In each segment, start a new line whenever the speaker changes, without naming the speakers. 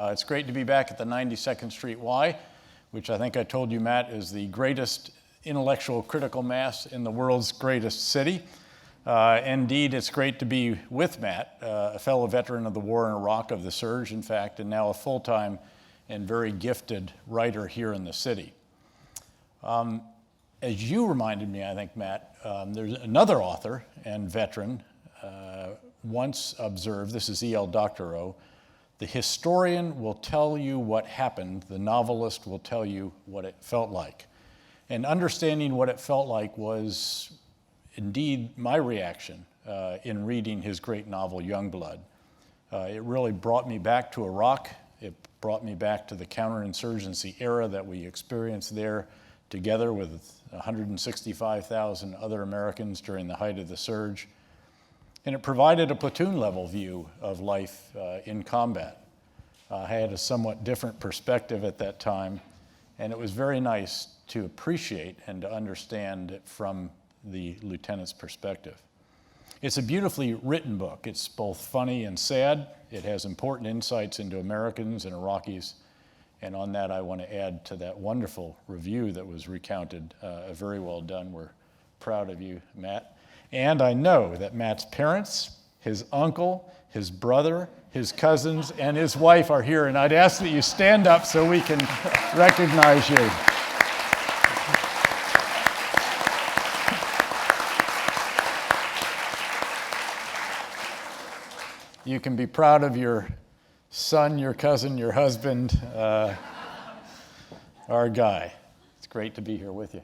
It's great to be back at the 92nd Street Y, which I think I told you, Matt, is the greatest intellectual critical mass in the world's greatest city. Indeed, it's great to be with Matt, a fellow veteran of the war in Iraq, of the surge, in fact, and now a full-time and very gifted writer here in the city. As you reminded me, I think, Matt, there's another author and veteran once observed, this is E.L. Doctorow, the historian will tell you what happened, the novelist will tell you what it felt like. And understanding what it felt like was indeed my reaction in reading his great novel, Youngblood. It really brought me back to Iraq. It brought me back to the counterinsurgency era that we experienced there together with 165,000 other Americans during the height of the surge. And it provided a platoon-level view of life in combat. I had a somewhat different perspective at that time, and it was very nice to appreciate and to understand it from the lieutenant's perspective. It's a beautifully written book. It's both funny and sad. It has important insights into Americans and Iraqis, and on that I want to add to that wonderful review that was recounted, very well done. We're proud of you, Matt. And I know that Matt's parents, his uncle, his brother, his cousins, and his wife are here, and I'd ask that you stand up so we can recognize you. You can be proud of your son, your cousin, your husband, our guy. It's great to be here with you.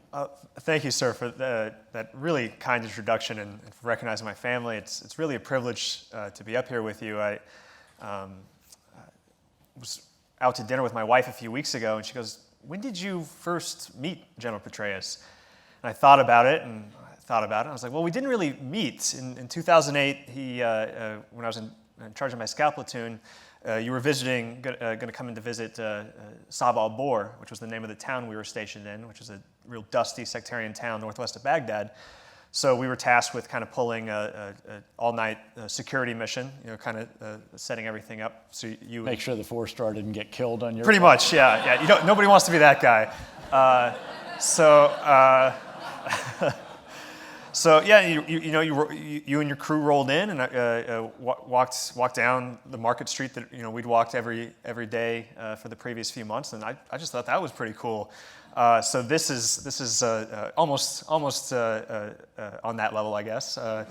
Thank you, sir, for that really kind introduction and for recognizing my family. It's really a privilege to be up here with you. I was out to dinner with my wife a few weeks ago, and she goes, "When did you first meet General Petraeus?" And I thought about it, and I was like, well, we didn't really meet. In 2008, when I was in charge of my scout platoon, you were going to come in to visit Sab al-Bor, which was the name of the town we were stationed in, which is a real dusty sectarian town northwest of Baghdad. So we were tasked with kind of pulling an all-night security mission, kind of setting everything up. So you
make sure the 4-star didn't get killed on your
pretty much, yeah. Nobody wants to be that guy. So yeah, you and your crew rolled in and walked down the market street that we'd walked every day for the previous few months, and I just thought that was pretty cool. So this is almost on that level, I guess. A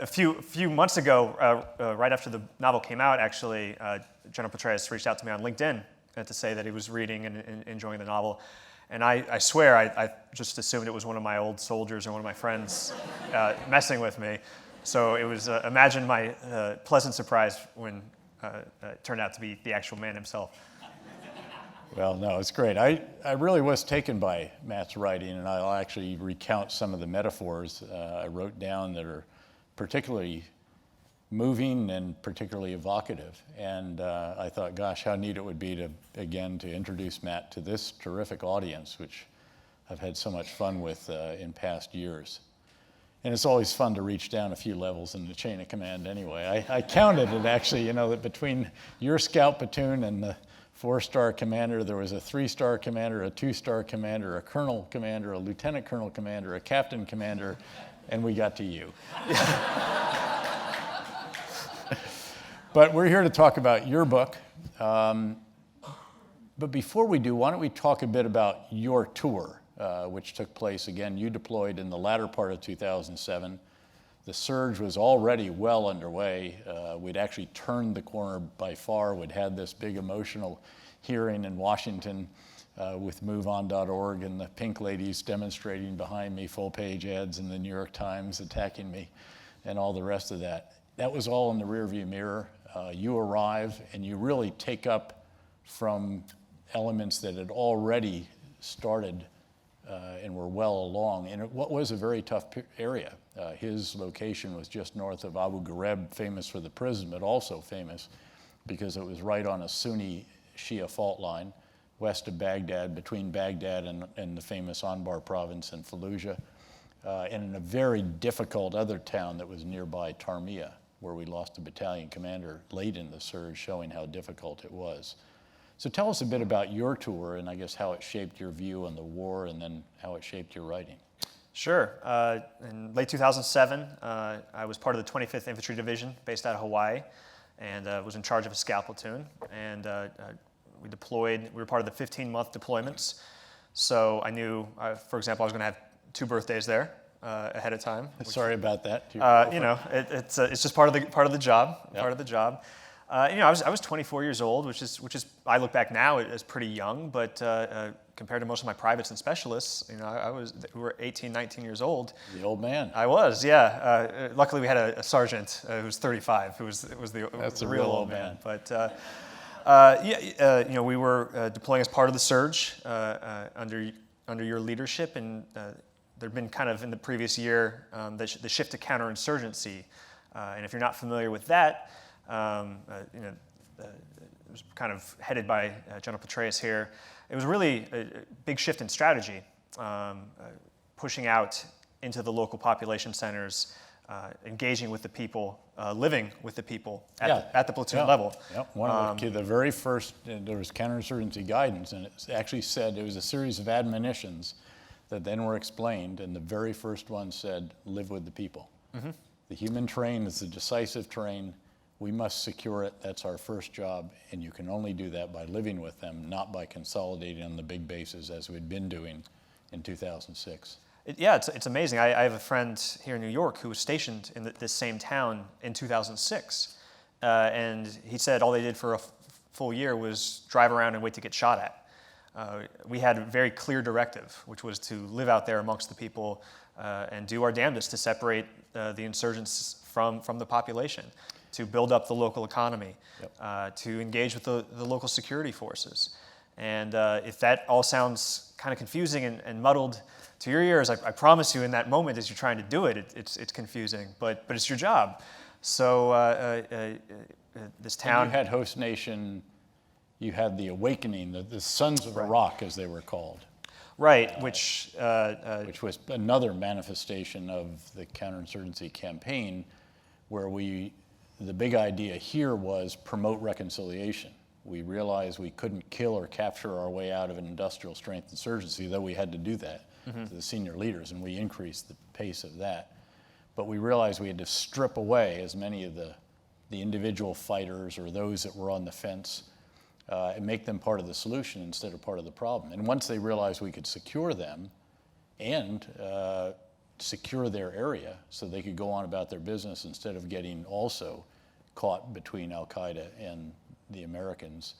few months ago, right after the novel came out, actually, General Petraeus reached out to me on LinkedIn to say that he was reading and enjoying the novel. And I swear, I just assumed it was one of my old soldiers or one of my friends messing with me. So it was, imagine my pleasant surprise when it turned out to be the actual man himself.
Well, no, it's great. I really was taken by Matt's writing, and I'll actually recount some of the metaphors I wrote down that are particularly moving and particularly evocative. And I thought, gosh, how neat it would be to introduce Matt to this terrific audience, which I've had so much fun with in past years. And it's always fun to reach down a few levels in the chain of command anyway. I counted it actually, that between your scout platoon and the 4-star commander, there was a 3-star commander, a 2-star commander, a colonel commander, a lieutenant colonel commander, a captain commander, and we got to you. But we're here to talk about your book. But before we do, why don't we talk a bit about your tour, which took place, again, you deployed in the latter part of 2007. The surge was already well underway. We'd actually turned the corner by far. We'd had this big emotional hearing in Washington with MoveOn.org and the pink ladies demonstrating behind me, full-page ads in the New York Times attacking me, and all the rest of that. That was all in the rearview mirror. You arrive and you really take up from elements that had already started and were well along in what was a very tough area. His location was just north of Abu Ghraib, famous for the prison, but also famous because it was right on a Sunni Shia fault line west of Baghdad, between Baghdad and the famous Anbar province in Fallujah, and in a very difficult other town that was nearby, Tarmiya. where we lost a battalion commander late in the surge, showing how difficult it was. So tell us a bit about your tour and I guess how it shaped your view on the war and then how it shaped your writing.
Sure. In late 2007, I was part of the 25th Infantry Division based out of Hawaii and was in charge of a scout platoon. And we deployed, we were part of the 15-month deployments. So I knew, for example, I was going to have 2 birthdays there ahead of time.
Sorry about that.
You know, it's just part of the job.
Yep.
Part of the job. You know, I was 24 years old, which is I look back now as pretty young, but compared to most of my privates and specialists, you know, who were 18, 19 years old.
The old man.
I was, yeah. Luckily, we had a sergeant who was 35, who was
That's
the
a
real
real
old
old
man.
man.
But you know, we were deploying as part of the surge under your leadership, and there'd been kind of in the previous year the shift to counterinsurgency, and if you're not familiar with that, you know, it was kind of headed by General Petraeus here. It was really a big shift in strategy, pushing out into the local population centers, engaging with the people, living with the people at the platoon level.
Yep. One of the very first, there was counterinsurgency guidance, and it actually said it was a series of admonitions that then were explained, and the very first one said, live with the people. Mm-hmm. The human terrain is the decisive terrain. We must secure it. That's our first job, and you can only do that by living with them, not by consolidating on the big bases as we'd been doing in 2006.
It's amazing. I have a friend here in New York who was stationed in this same town in 2006, and he said all they did for a full year was drive around and wait to get shot at. We had a very clear directive, which was to live out there amongst the people and do our damnedest to separate the insurgents from the population, to build up the local economy, to engage with the local security forces. And if that all sounds kind of confusing and muddled to your ears, I promise you in that moment as you're trying to do it, it's confusing, but it's your job. So this town...
And you had host nation, you had the awakening, the Sons of Iraq as they were called.
Right, which
was another manifestation of the counterinsurgency campaign where the big idea here was promote reconciliation. We realized we couldn't kill or capture our way out of an industrial strength insurgency, though we had to do that to the senior leaders, and we increased the pace of that. But we realized we had to strip away as many of the individual fighters or those that were on the fence and make them part of the solution instead of part of the problem. And once they realized we could secure them and secure their area so they could go on about their business instead of getting also caught between Al-Qaeda and the Americans,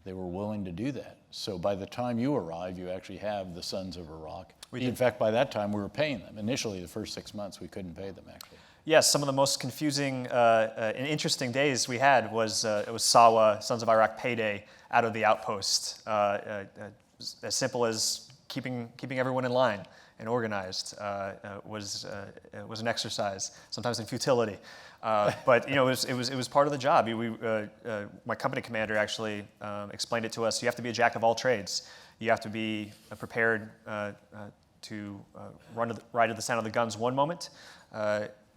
they were willing to do that. So by the time you arrive, you actually have the Sons of Iraq. In fact, by that time, we were paying them. Initially, the first 6 months, we couldn't pay them, actually.
Yes, some of the most confusing and interesting days we had was it was Sawa, Sons of Iraq payday out of the outpost. As simple as keeping everyone in line and organized was an exercise, sometimes in futility. But you know, it was part of the job. My company commander actually explained it to us. You have to be a jack of all trades. You have to be prepared to ride to the sound of the guns one moment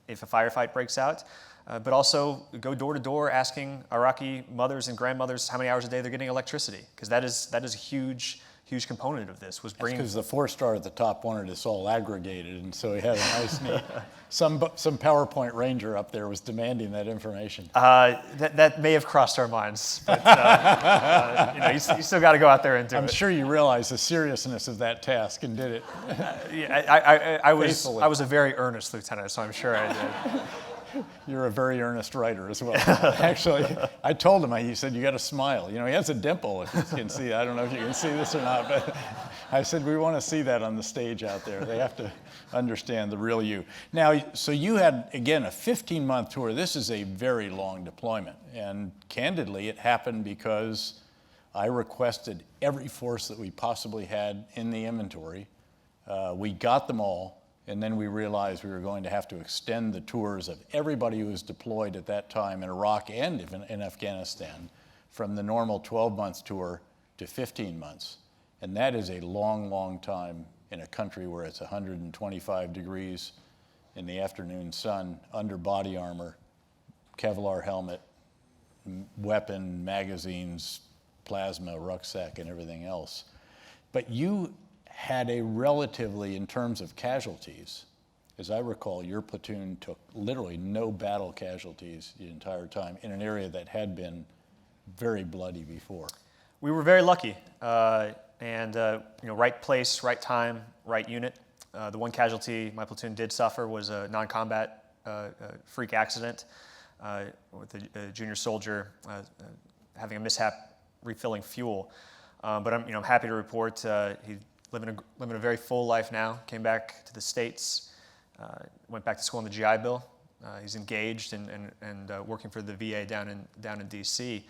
if a firefight breaks out, but also go door to door asking Iraqi mothers and grandmothers how many hours a day they're getting electricity, because that is a huge component of this. Was bringing
because the 4-star at the top wanted us all aggregated, and so he had a nice neat. Some PowerPoint ranger up there was demanding that information.
That may have crossed our minds, but you know, you still got to go out there and do it.
I'm sure you realize the seriousness of that task and did it.
I was a very earnest lieutenant, so I'm sure I did.
You're a very earnest writer as well. Actually, I told him, he said, you got to smile. You know, he has a dimple, if you can see. I don't know if you can see this or not, but I said, we want to see that on the stage out there. They have to understand the real you. Now, so you had, again, a 15-month tour. This is a very long deployment. And candidly, it happened because I requested every force that we possibly had in the inventory. We got them all. And then we realized we were going to have to extend the tours of everybody who was deployed at that time in Iraq and in Afghanistan from the normal 12-month tour to 15 months. And that is a long, long time in a country where it's 125 degrees in the afternoon sun, under body armor, Kevlar helmet, weapon, magazines, plasma, rucksack, and everything else. But you had a relatively, in terms of casualties, as I recall, your platoon took literally no battle casualties the entire time in an area that had been very bloody before.
We were very lucky, and right place, right time, right unit. The one casualty my platoon did suffer was a non-combat freak accident with a junior soldier having a mishap refilling fuel. But I'm happy to report he's living a very full life now. Came back to the States, went back to school on the GI Bill. He's engaged and working for the VA down in D.C.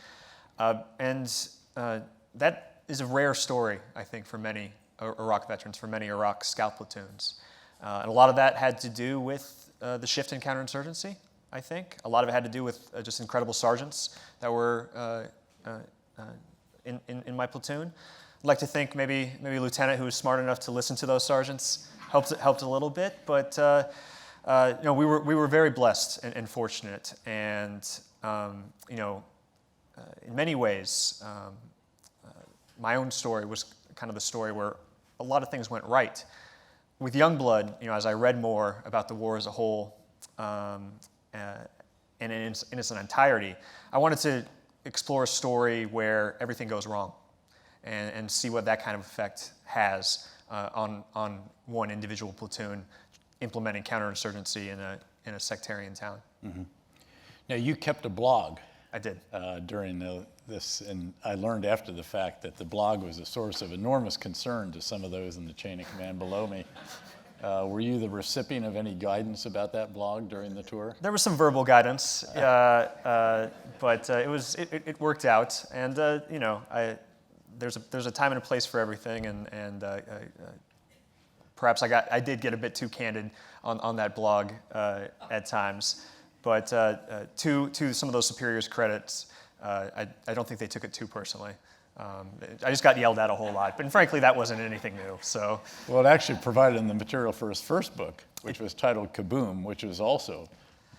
That is a rare story, I think, for many Iraq veterans, for many Iraq scout platoons. And a lot of that had to do with the shift in counterinsurgency, I think. A lot of it had to do with just incredible sergeants that were in my platoon. I'd like to think maybe a lieutenant who was smart enough to listen to those sergeants helped a little bit, but we were very blessed and fortunate, and in many ways, my own story was kind of the story where a lot of things went right. With Youngblood, as I read more about the war as a whole and in its entirety, I wanted to explore a story where everything goes wrong and see what that kind of effect has on one individual platoon implementing counterinsurgency in a sectarian town.
Mm-hmm. Now, you kept a blog.
I did.
During this, and I learned after the fact that the blog was a source of enormous concern to some of those in the chain of command below me. Were you the recipient of any guidance about that blog during the tour?
There was some verbal guidance, but it worked out, and there's a time and a place for everything, and perhaps I did get a bit too candid on that blog at times. But to some of those superiors' credits, I don't think they took it too personally. I just got yelled at a whole lot, but frankly, that wasn't anything new. So,
well, it actually provided him the material for his first book, which was titled Kaboom, which was also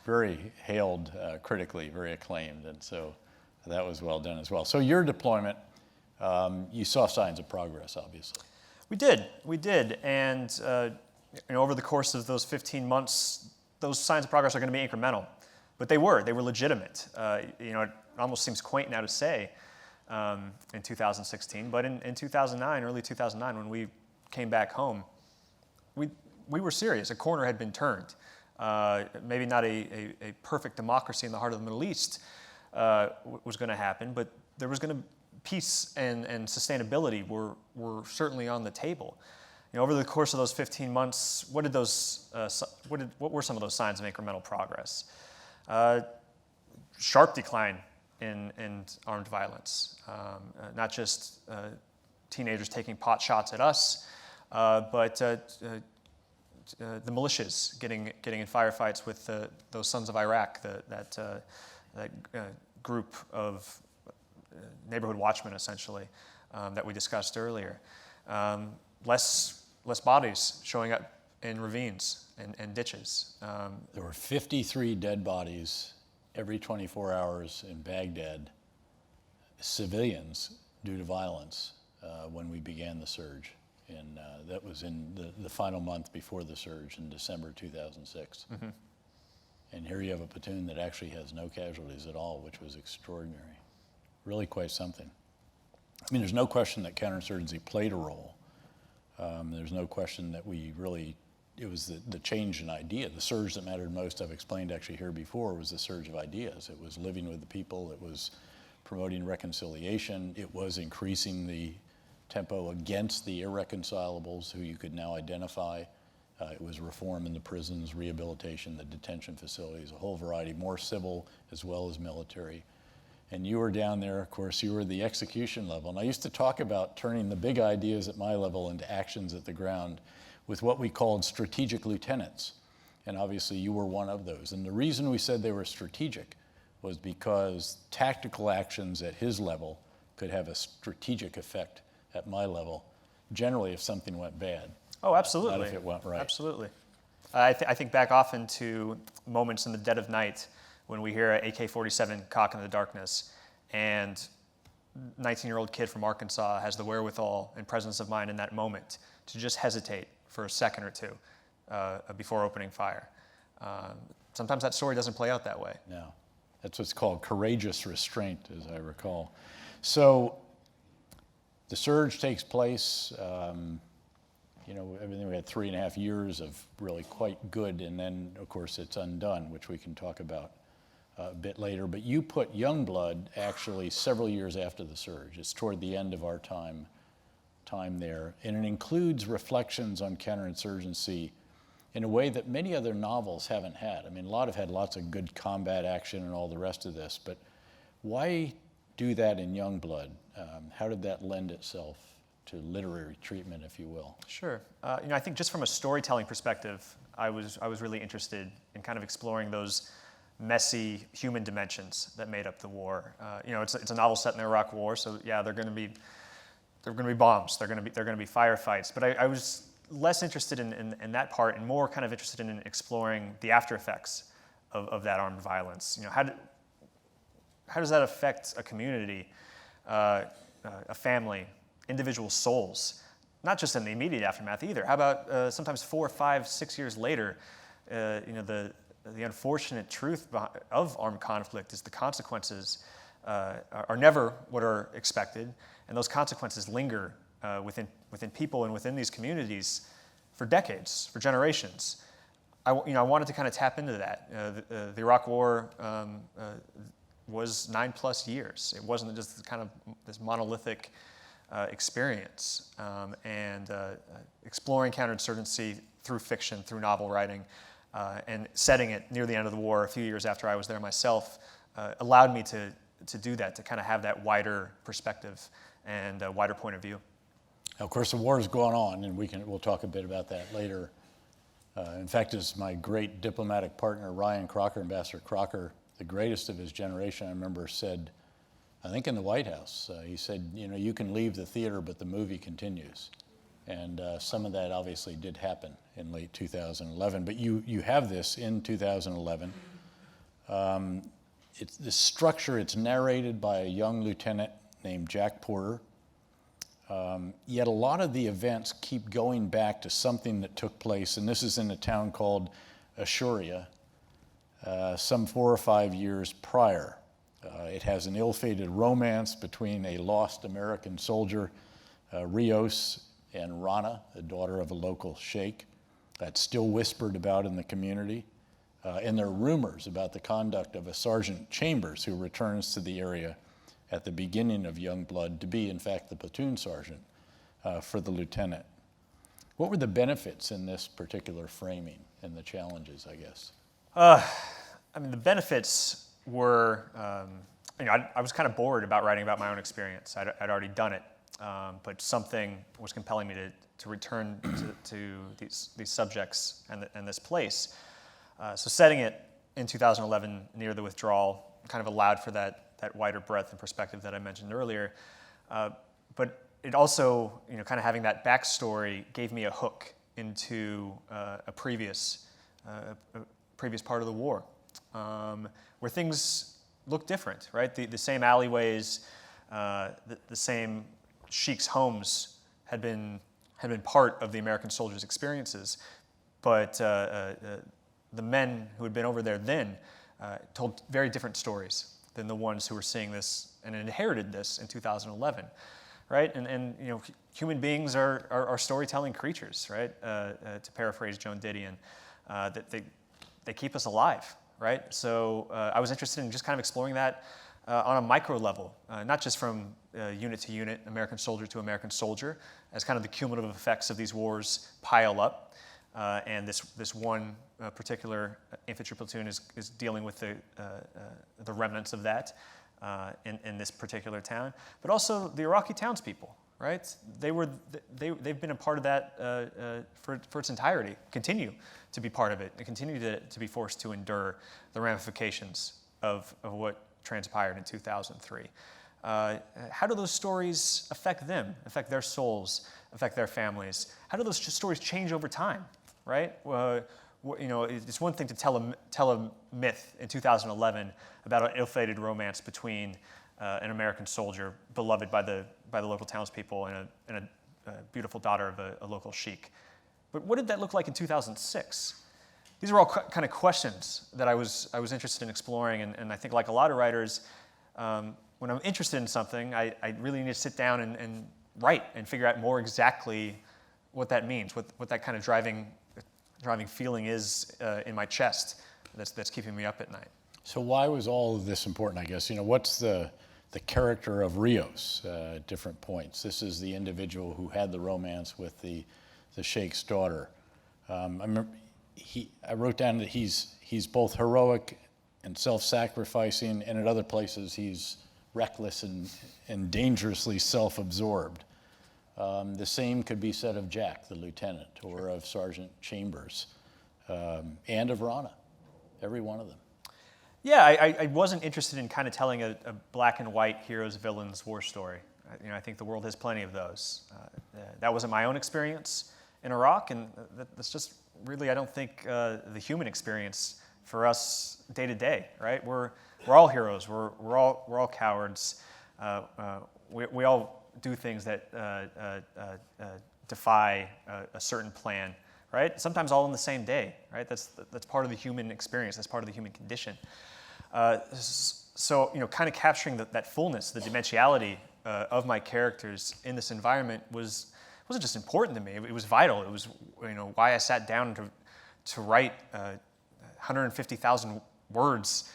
very hailed critically, very acclaimed, and so that was well done as well. So your deployment, you saw signs of progress, obviously.
We did, and over the course of those 15 months, those signs of progress are going to be incremental, but they were legitimate. It almost seems quaint now to say in 2016, but in 2009, early 2009, when we came back home, we were serious. A corner had been turned. Maybe not a perfect democracy in the heart of the Middle East was going to happen, but there was going to peace and sustainability were certainly on the table. Over the course of those 15 months, what were some of those signs of incremental progress? Sharp decline in armed violence, not just teenagers taking pot shots at us, but the militias getting in firefights with those Sons of Iraq, that group of neighborhood watchmen, essentially, that we discussed earlier. Less bodies showing up in ravines and ditches.
There were 53 dead bodies every 24 hours in Baghdad, civilians, due to violence when we began the surge. And that was in the final month before the surge in December 2006. Mm-hmm. And here you have a platoon that actually has no casualties at all, which was extraordinary. Really quite something. I mean, there's no question that counterinsurgency played a role. There's no question that it was the change in idea. The surge that mattered most, I've explained actually here before, was the surge of ideas. It was living with the people. It was promoting reconciliation. It was increasing the tempo against the irreconcilables who you could now identify. It was reform in the prisons, rehabilitation, the detention facilities, a whole variety, more civil as well as military. And you were down there, of course, you were the execution level. And I used to talk about turning the big ideas at my level into actions at the ground with what we called strategic lieutenants. And obviously you were one of those. And the reason we said they were strategic was because tactical actions at his level could have a strategic effect at my level, generally if something went bad.
Oh, absolutely.
Not if it went right.
Absolutely. I think back often to moments in the dead of night when we hear an AK-47 cock in the darkness, and 19-year-old kid from Arkansas has the wherewithal and presence of mind in that moment to just hesitate for a second or two before opening fire. Sometimes that story doesn't play out that way.
No. That's what's called courageous restraint, as I recall. So the surge takes place. Everything, we had 3.5 years of really quite good, and then, of course, it's undone, which we can talk about a bit later. But you put Youngblood actually several years after the surge. It's toward the end of our time there, and it includes reflections on counterinsurgency in a way that many other novels haven't had. I mean, a lot have had lots of good combat action and all the rest of this, but why do that in Youngblood? How did that lend itself to literary treatment, if you will?
Sure. I think just from a storytelling perspective, I was really interested in kind of exploring those messy human dimensions that made up the war. It's a novel set in the Iraq War, so yeah, they're going to be bombs, they're going to be firefights. But I was less interested in that part, and more kind of interested in exploring the after effects of that armed violence. How does that affect a community, a family, individual souls? Not just in the immediate aftermath either. How about sometimes 4, 5, 6 years later? The unfortunate truth of armed conflict is the consequences are never what are expected, and those consequences linger within people and within these communities for decades, for generations. I wanted to kind of tap into that. The Iraq War was 9+ years. It wasn't just kind of this monolithic experience, and exploring counterinsurgency through fiction, through novel writing, and setting it near the end of the war a few years after I was there myself allowed me to do that, to kind of have that wider perspective and a wider point of view.
Of course, the war is going on, and we'll talk a bit about that later. In fact, as my great diplomatic partner, Ryan Crocker, Ambassador Crocker, the greatest of his generation, I remember said, I think in the White House, he said, you can leave the theater, but the movie continues. And some of that obviously did happen in late 2011. But you have this in 2011. It's the structure, it's narrated by a young lieutenant named Jack Porter. Yet a lot of the events keep going back to something that took place, and this is in a town called Ashuria, some 4 or 5 years prior. It has an ill-fated romance between a lost American soldier, Rios, and Rana, the daughter of a local sheikh. That's still whispered about in the community. And there are rumors about the conduct of a Sergeant Chambers, who returns to the area at the beginning of Youngblood to be, in fact, the platoon sergeant for the lieutenant. What were the benefits in this particular framing and the challenges, I guess?
The benefits were, I was kind of bored about writing about my own experience. I'd already done it, but something was compelling me to return to these subjects and this place. So setting it in 2011 near the withdrawal kind of allowed for that wider breadth and perspective that I mentioned earlier. But it also, kind of having that backstory gave me a hook into a previous part of the war, where things looked different, right? The same alleyways, the same sheiks' homes had been part of the American soldiers' experiences, but the men who had been over there then told very different stories than the ones who were seeing this and inherited this in 2011, right? And human beings are storytelling creatures, right? To paraphrase Joan Didion, that they keep us alive, right? So I was interested in just kind of exploring that on a micro level, not just from unit to unit, American soldier to American soldier, as kind of the cumulative effects of these wars pile up, and this one particular infantry platoon is dealing with the remnants of that in this particular town, but also the Iraqi townspeople, right? They've been a part of that for its entirety, continue to be part of it, and continue to be forced to endure the ramifications of what transpired in 2003. How do those stories affect them, affect their souls, affect their families? How do those stories change over time, right? it's one thing to tell a myth in 2011 about an ill-fated romance between an American soldier beloved by the local townspeople and a beautiful daughter of a local sheik. But what did that look like in 2006? These are all kind of questions that I was interested in exploring, and I think, like a lot of writers, when I'm interested in something, I really need to sit down and write and figure out more exactly what that means, what that kind of driving feeling is in my chest that's keeping me up at night.
So why was all of this important, I guess? What's the character of Rios at different points? This is the individual who had the romance with the sheikh's daughter. I wrote down that he's both heroic and self-sacrificing, and at other places he's reckless and dangerously self-absorbed. The same could be said of Jack, the lieutenant, or of Sergeant Chambers, and of Rana, every one of them.
Yeah, I wasn't interested in kind of telling a black and white heroes, villains, war story. I think the world has plenty of those. That wasn't my own experience in Iraq, and that's just really, I don't think, the human experience for us day to day, right? We're all heroes. We're all cowards. We all do things that defy a certain plan, right? Sometimes all in the same day, right? That's part of the human experience. That's part of the human condition. So kind of capturing that fullness, the dimensionality of my characters in this environment wasn't just important to me. It was vital. It was why I sat down to write 150,000 words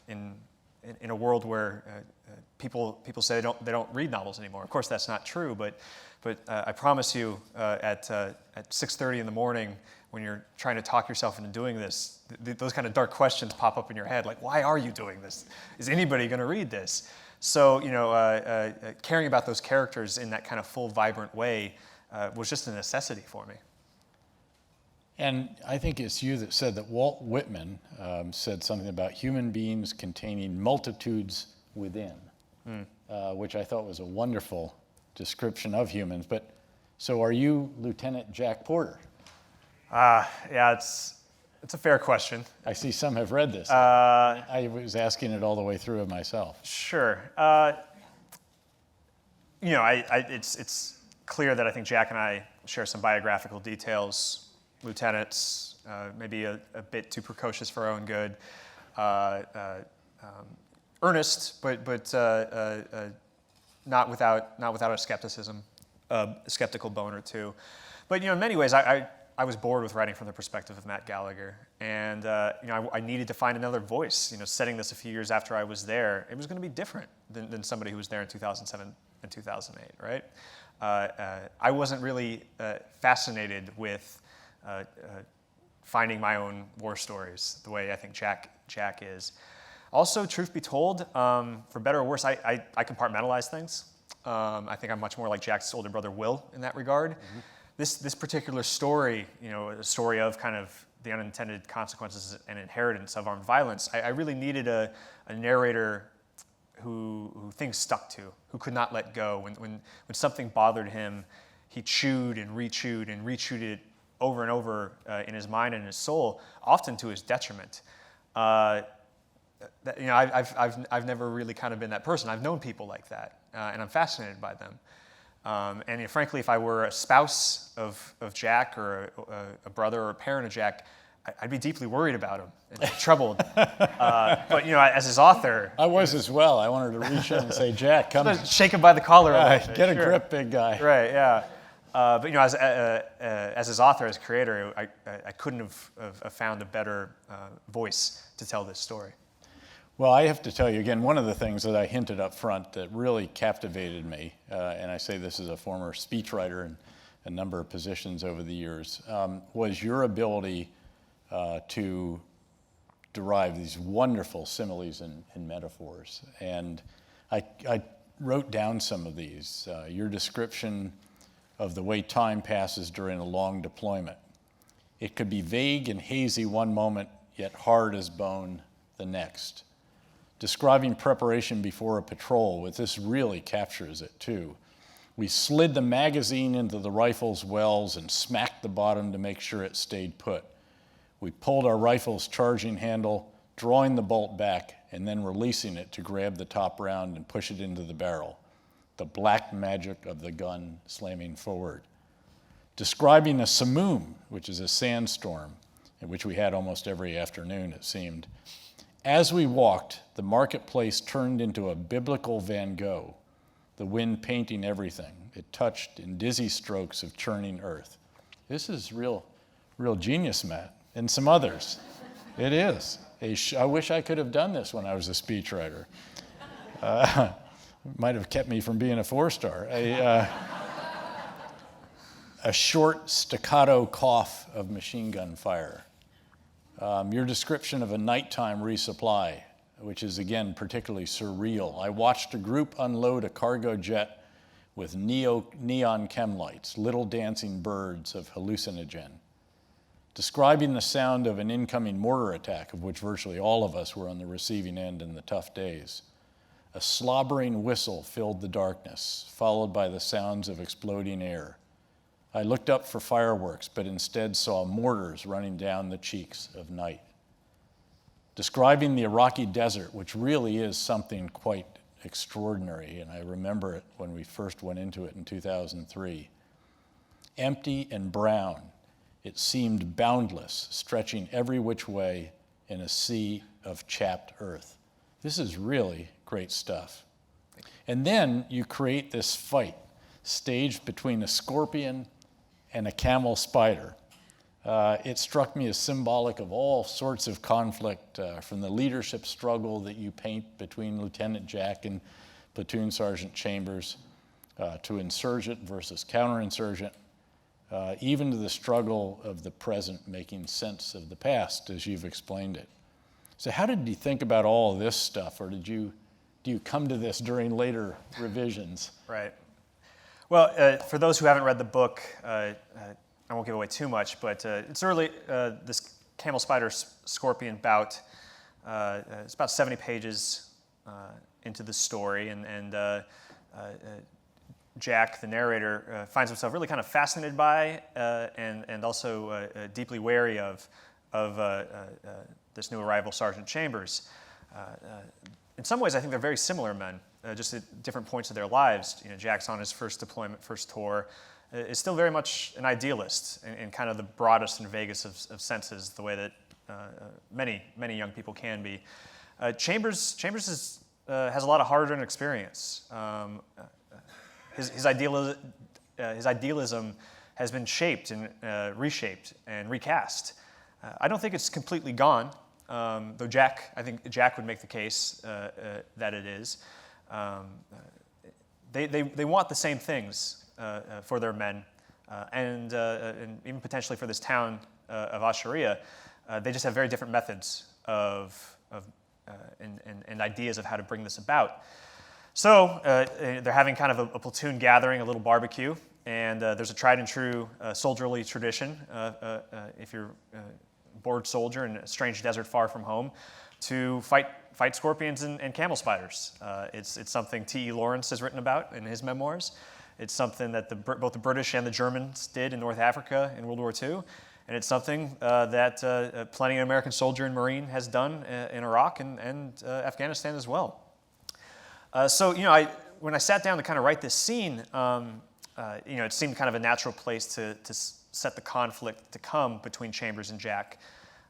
in a world where people say they don't read novels anymore. Of course, that's not true, but I promise you, at 6:30 in the morning, when you're trying to talk yourself into doing this, those kind of dark questions pop up in your head, like, why are you doing this? Is anybody going to read this? So, caring about those characters in that kind of full, vibrant way was just a necessity for me.
And I think it's you that said that Walt Whitman said something about human beings containing multitudes within, which I thought was a wonderful description of humans. But so are you Lieutenant Jack Porter?
Yeah, it's a fair question.
I see some have read this. I was asking it all the way through it myself.
Sure. It's clear that I think Jack and I share some biographical details. Lieutenants, maybe a bit too precocious for our own good. Earnest, but not without a skepticism, a skeptical bone or two. But in many ways, I was bored with writing from the perspective of Matt Gallagher, and I needed to find another voice. Setting this a few years after I was there, it was going to be different than somebody who was there in 2007 and 2008, right? I wasn't really fascinated with finding my own war stories the way I think Jack is. Also, truth be told, for better or worse, I compartmentalize things. I think I'm much more like Jack's older brother Will in that regard. Mm-hmm. This particular story, a story of kind of the unintended consequences and inheritance of armed violence, I really needed a narrator who things stuck to, who could not let go. When something bothered him, he chewed and rechewed it over and over in his mind and his soul, often to his detriment. I've never really kind of been that person. I've known people like that, and I'm fascinated by them. And frankly, if I were a spouse of Jack or a brother or a parent of Jack, I'd be deeply worried about him and troubled. But as his author,
I was as well. I wanted to reach in and say, Jack, come
shake him by the collar.
Get a grip, big guy.
Right? Yeah. But as his author, as creator, I couldn't have found a better voice to tell this story.
Well, I have to tell you again, one of the things that I hinted up front that really captivated me, and I say this as a former speechwriter in a number of positions over the years, was your ability to derive these wonderful similes and metaphors. And I wrote down some of these. Your description of the way time passes during a long deployment. It could be vague and hazy one moment, yet hard as bone the next. Describing preparation before a patrol, which this really captures it too. We slid the magazine into the rifle's wells and smacked the bottom to make sure it stayed put. We pulled our rifle's charging handle, drawing the bolt back, and then releasing it to grab the top round and push it into the barrel. The black magic of the gun slamming forward. Describing a simoom, which is a sandstorm, which we had almost every afternoon, it seemed. As we walked, the marketplace turned into a biblical Van Gogh, the wind painting everything. It touched in dizzy strokes of churning earth. This is real genius, Matt, and some others. It is. I wish I could have done this when I was a speechwriter. Might have kept me from being a 4-star. A short staccato cough of machine gun fire. Your description of a nighttime resupply, which is again particularly surreal. I watched a group unload a cargo jet with neon chem lights, little dancing birds of hallucinogen. Describing the sound of an incoming mortar attack, of which virtually all of us were on the receiving end in the tough days. A slobbering whistle filled the darkness, followed by the sounds of exploding air. I looked up for fireworks, but instead saw mortars running down the cheeks of night. Describing the Iraqi desert, which really is something quite extraordinary, and I remember it when we first went into it in 2003. Empty and brown, it seemed boundless, stretching every which way in a sea of chapped earth. This is really great stuff. And then you create this fight, staged between a scorpion and a camel spider. It struck me as symbolic of all sorts of conflict, from the leadership struggle that you paint between Lieutenant Jack and Platoon Sergeant Chambers, to insurgent versus counterinsurgent, even to the struggle of the present making sense of the past, as you've explained it. So how did you think about all of this stuff, or do you come to this during later revisions?
Right. Well, for those who haven't read the book, I won't give away too much, but it's early, this camel spider scorpion bout. It's about 70 pages into the story, and Jack, the narrator, finds himself really kind of fascinated by and also deeply wary of this new arrival, Sergeant Chambers. In some ways, I think they're very similar men, just at different points of their lives. You know, Jack's on his first deployment, first tour, is still very much an idealist in kind of the broadest and vaguest of senses, the way that many young people can be. Chambers has a lot of hard-earned experience. His idealism has been shaped and reshaped and recast. I don't think it's completely gone, though I think Jack would make the case that it is. They want the same things for their men, and even potentially for this town of Asharia. They just have very different methods and ideas of how to bring this about. So they're having kind of a platoon gathering, a little barbecue, and there's a tried and true soldierly tradition, if you're a bored soldier in a strange desert far from home, to fight scorpions and camel spiders. It's something T.E. Lawrence has written about in his memoirs. It's something that both the British and the Germans did in North Africa in World War II. And it's something that plenty of American soldier and Marine has done in Iraq and Afghanistan as well. So, when I sat down to kind of write this scene, it seemed kind of a natural place to set the conflict to come between Chambers and Jack,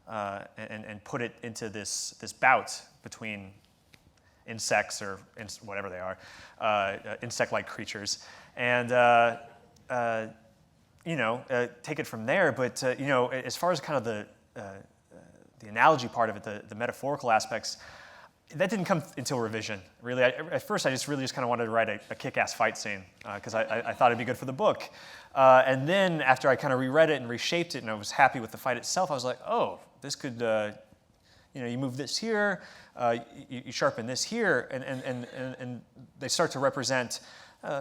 and put it into this bout between insects or whatever they are, insect-like creatures, and take it from there. But as far as kind of the analogy part of it, the metaphorical aspects, that didn't come until revision, really. At first, I just kind of wanted to write a kick-ass fight scene because I thought it'd be good for the book. And then after I kind of reread it and reshaped it and I was happy with the fight itself, I was like, oh, this could, you move this here, you sharpen this here, and they start to represent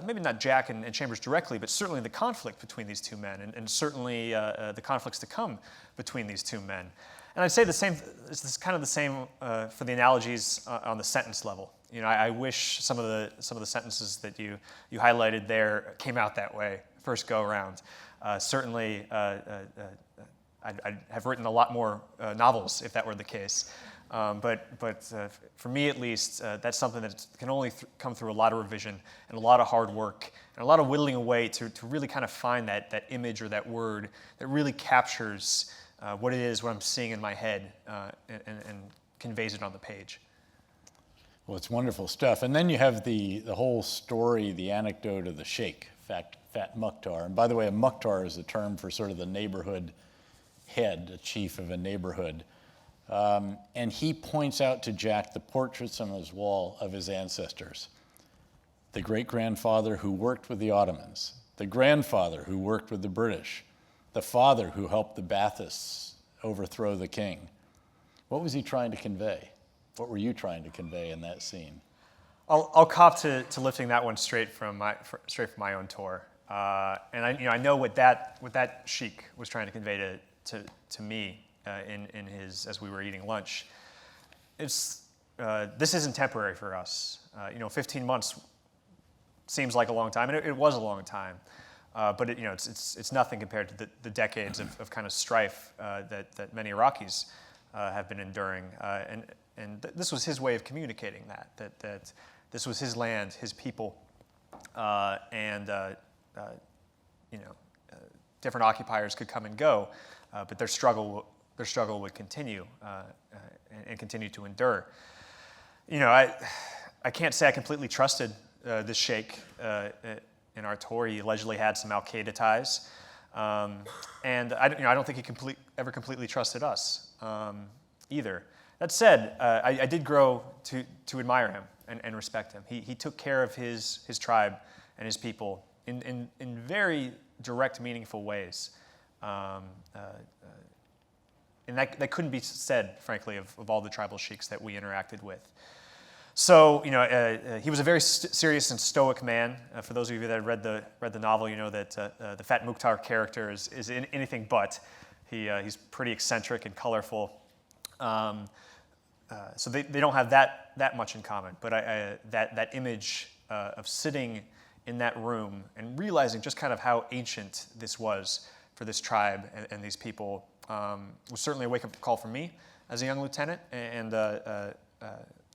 maybe not Jack and Chambers directly, but certainly the conflict between these two men and certainly the conflicts to come between these two men. And I'd say the same. It's kind of the same for the analogies on the sentence level. I wish some of the sentences that you highlighted there came out that way first go around. Certainly, I'd have written a lot more novels if that were the case. But for me at least, that's something that can only come through a lot of revision and a lot of hard work and a lot of whittling away to really kind of find that image or that word that really captures what it is, what I'm seeing in my head, and conveys it on the page.
Well, it's wonderful stuff. And then you have the whole story, the anecdote of the sheikh, Fat Mukhtar. And by the way, a Mukhtar is a term for sort of the neighborhood head, a chief of a neighborhood. And he points out to Jack the portraits on his wall of his ancestors. The great-grandfather who worked with the Ottomans, the grandfather who worked with the British, the father who helped the Baathists overthrow the king. What was he trying to convey? What were you trying to convey in that scene?
I'll cop to lifting that one straight from my own tour. And I know what that sheik was trying to convey to me in his, as we were eating lunch. This isn't temporary for us. 15 months seems like a long time, and it was a long time. But it's nothing compared to the decades of kind of strife that many Iraqis have been enduring. And this was his way of communicating that this was his land, his people, and different occupiers could come and go, but their struggle would continue and continue to endure. I can't say I completely trusted this sheikh in our tour. He allegedly had some Al-Qaeda ties, and I don't think he ever completely trusted us either. That said, I did grow to admire him and respect him. He took care of his tribe and his people in very direct, meaningful ways. And that couldn't be said, frankly, of all the tribal sheiks that we interacted with. So, he was a very serious and stoic man. For those of you that read the novel, you know that the Fat Mukhtar character is anything but. He's pretty eccentric and colorful. So they don't have that much in common. But that image of sitting in that room and realizing just kind of how ancient this was for this tribe and these people was certainly a wake-up call for me as a young lieutenant, and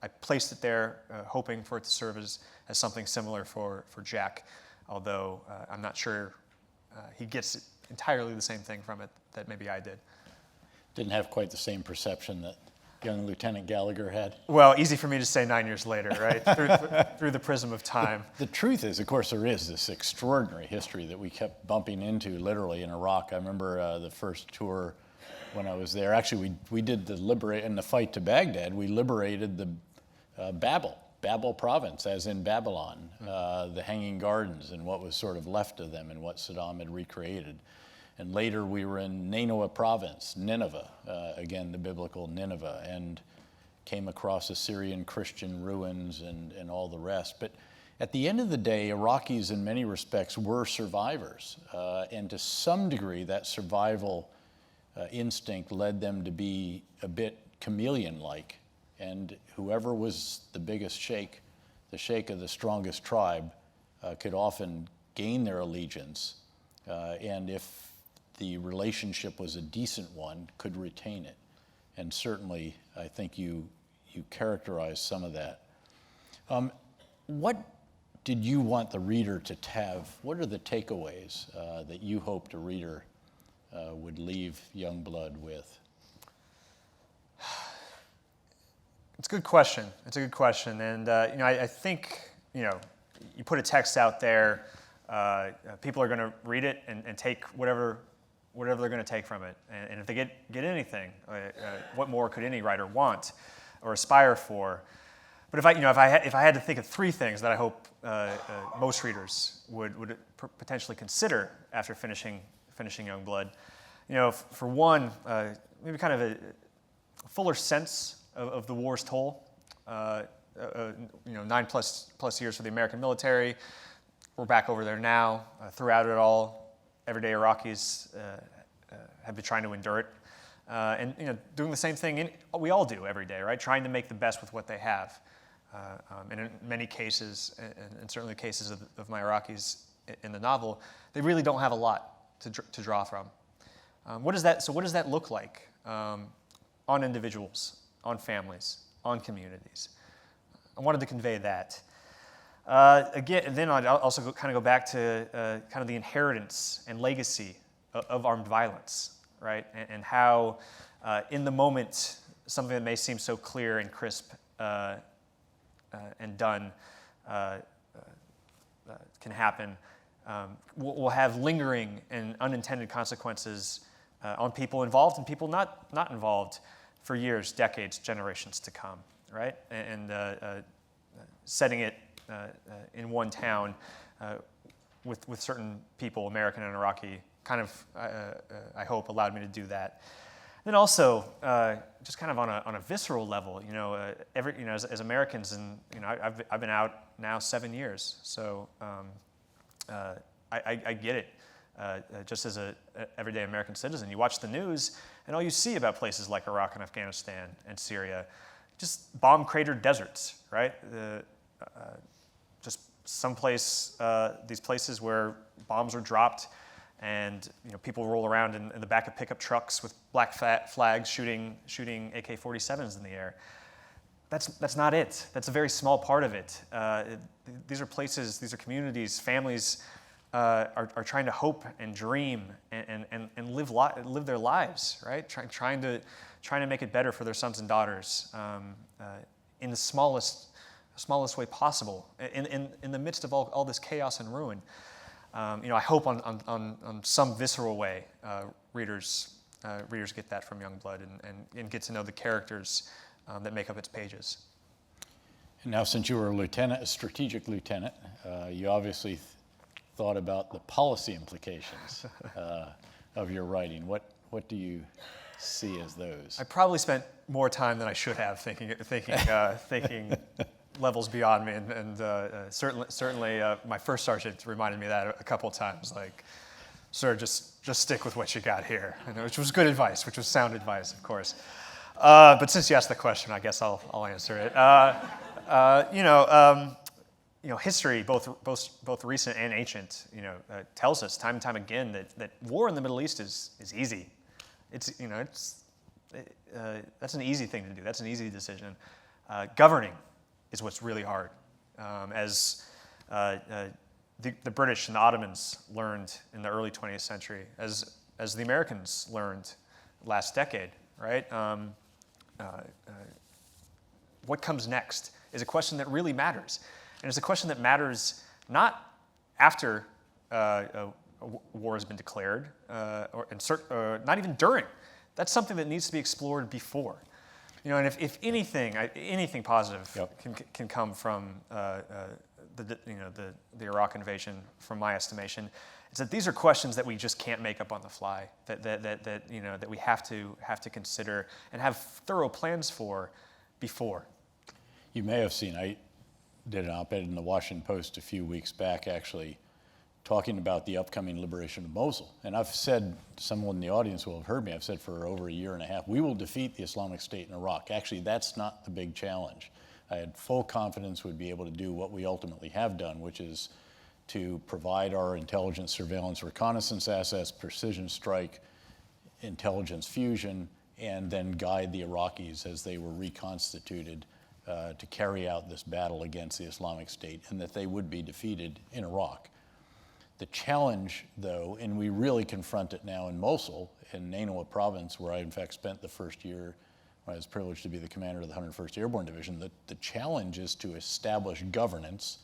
I placed it there hoping for it to serve as something similar for Jack, although I'm not sure he gets entirely the same thing from it that maybe I did.
Didn't have quite the same perception that young Lieutenant Gallagher had.
Well, easy for me to say 9 years later, right? through the prism of time.
The truth is, of course, there is this extraordinary history that we kept bumping into literally in Iraq. I remember the first tour when I was there. Actually, we did in the fight to Baghdad, we liberated the Babel province, as in Babylon, the Hanging Gardens and what was sort of left of them and what Saddam had recreated. And later we were in Nineveh province, Nineveh, again, the biblical Nineveh, and came across Assyrian Christian ruins and all the rest. But at the end of the day, Iraqis in many respects were survivors. And to some degree, that survival instinct led them to be a bit chameleon-like. And whoever was the biggest sheikh, the sheikh of the strongest tribe, could often gain their allegiance. And if the relationship was a decent one, could retain it. And certainly, I think you characterized some of that. What did you want the reader to have? What are the takeaways that you hoped a reader would leave Youngblood with?
It's a good question. And I think you put a text out there. People are going to read it and take whatever they're going to take from it. And if they get anything, what more could any writer want or aspire for? But if I had to think of three things that I hope most readers would potentially consider after finishing Youngblood, for one, maybe kind of a fuller sense of the war's toll. 9 plus years for the American military. We're back over there now. Throughout it all, everyday Iraqis have been trying to endure it, and doing the same thing we all do every day, right? Trying to make the best with what they have. And in many cases, and certainly cases of my Iraqis in the novel, they really don't have a lot to draw from. What does that look like on individuals, on families, on communities? I wanted to convey that. Again, and then I'd also kind of go back to kind of the inheritance and legacy of armed violence, right? And how in the moment, something that may seem so clear and crisp and done can happen, will have lingering and unintended consequences on people involved and people not involved for years, decades, generations to come, right? And setting it in one town with certain people, American and Iraqi, kind of, I hope, allowed me to do that. Then also, just kind of on a visceral level, as Americans, and I've been out now 7 years, so I get it. Just as a everyday American citizen, you watch the news, and all you see about places like Iraq and Afghanistan and Syria, just bomb-cratered deserts, right? Just someplace, these places where bombs are dropped, and people roll around in the back of pickup trucks with black flags shooting AK-47s in the air. That's not it. That's a very small part of it. These are places, these are communities, families are trying to hope and dream and live their lives, right? Trying to make it better for their sons and daughters in the smallest way possible in the midst of all this chaos and ruin. I hope on some visceral way readers get that from Youngblood and get to know the characters that make up its pages.
And now, since you were a strategic lieutenant, you obviously thought about the policy implications of your writing. What do you see as those?
I probably spent more time than I should have thinking levels beyond me, and certainly my first sergeant reminded me of that a couple of times. Like, sir, just stick with what you got here, which was good advice, which was sound advice, of course. But since you asked the question, I guess I'll answer it. History, both recent and ancient, tells us time and time again that war in the Middle East is easy. That's an easy thing to do. That's an easy decision. Governing is what's really hard. As the British and the Ottomans learned in the early 20th century, as the Americans learned last decade, right? What comes next is a question that really matters. And it's a question that matters not after a war has been declared, or not even during. That's something that needs to be explored before. And if anything positive can come from the Iraq invasion, from my estimation, it's that these are questions that we just can't make up on the fly. That we have to consider and have thorough plans for before.
You may have seen, I did an op-ed in the Washington Post a few weeks back, actually talking about the upcoming liberation of Mosul. And I've said, someone in the audience will have heard me, I've said for over a year and a half, we will defeat the Islamic State in Iraq. Actually, that's not the big challenge. I had full confidence we'd be able to do what we ultimately have done, which is to provide our intelligence, surveillance, reconnaissance assets, precision strike, intelligence fusion, and then guide the Iraqis as they were reconstituted to carry out this battle against the Islamic State, and that they would be defeated in Iraq. The challenge, though, and we really confront it now in Mosul, in Nainawa province, where I in fact spent the first year when I was privileged to be the commander of the 101st Airborne Division, the challenge is to establish governance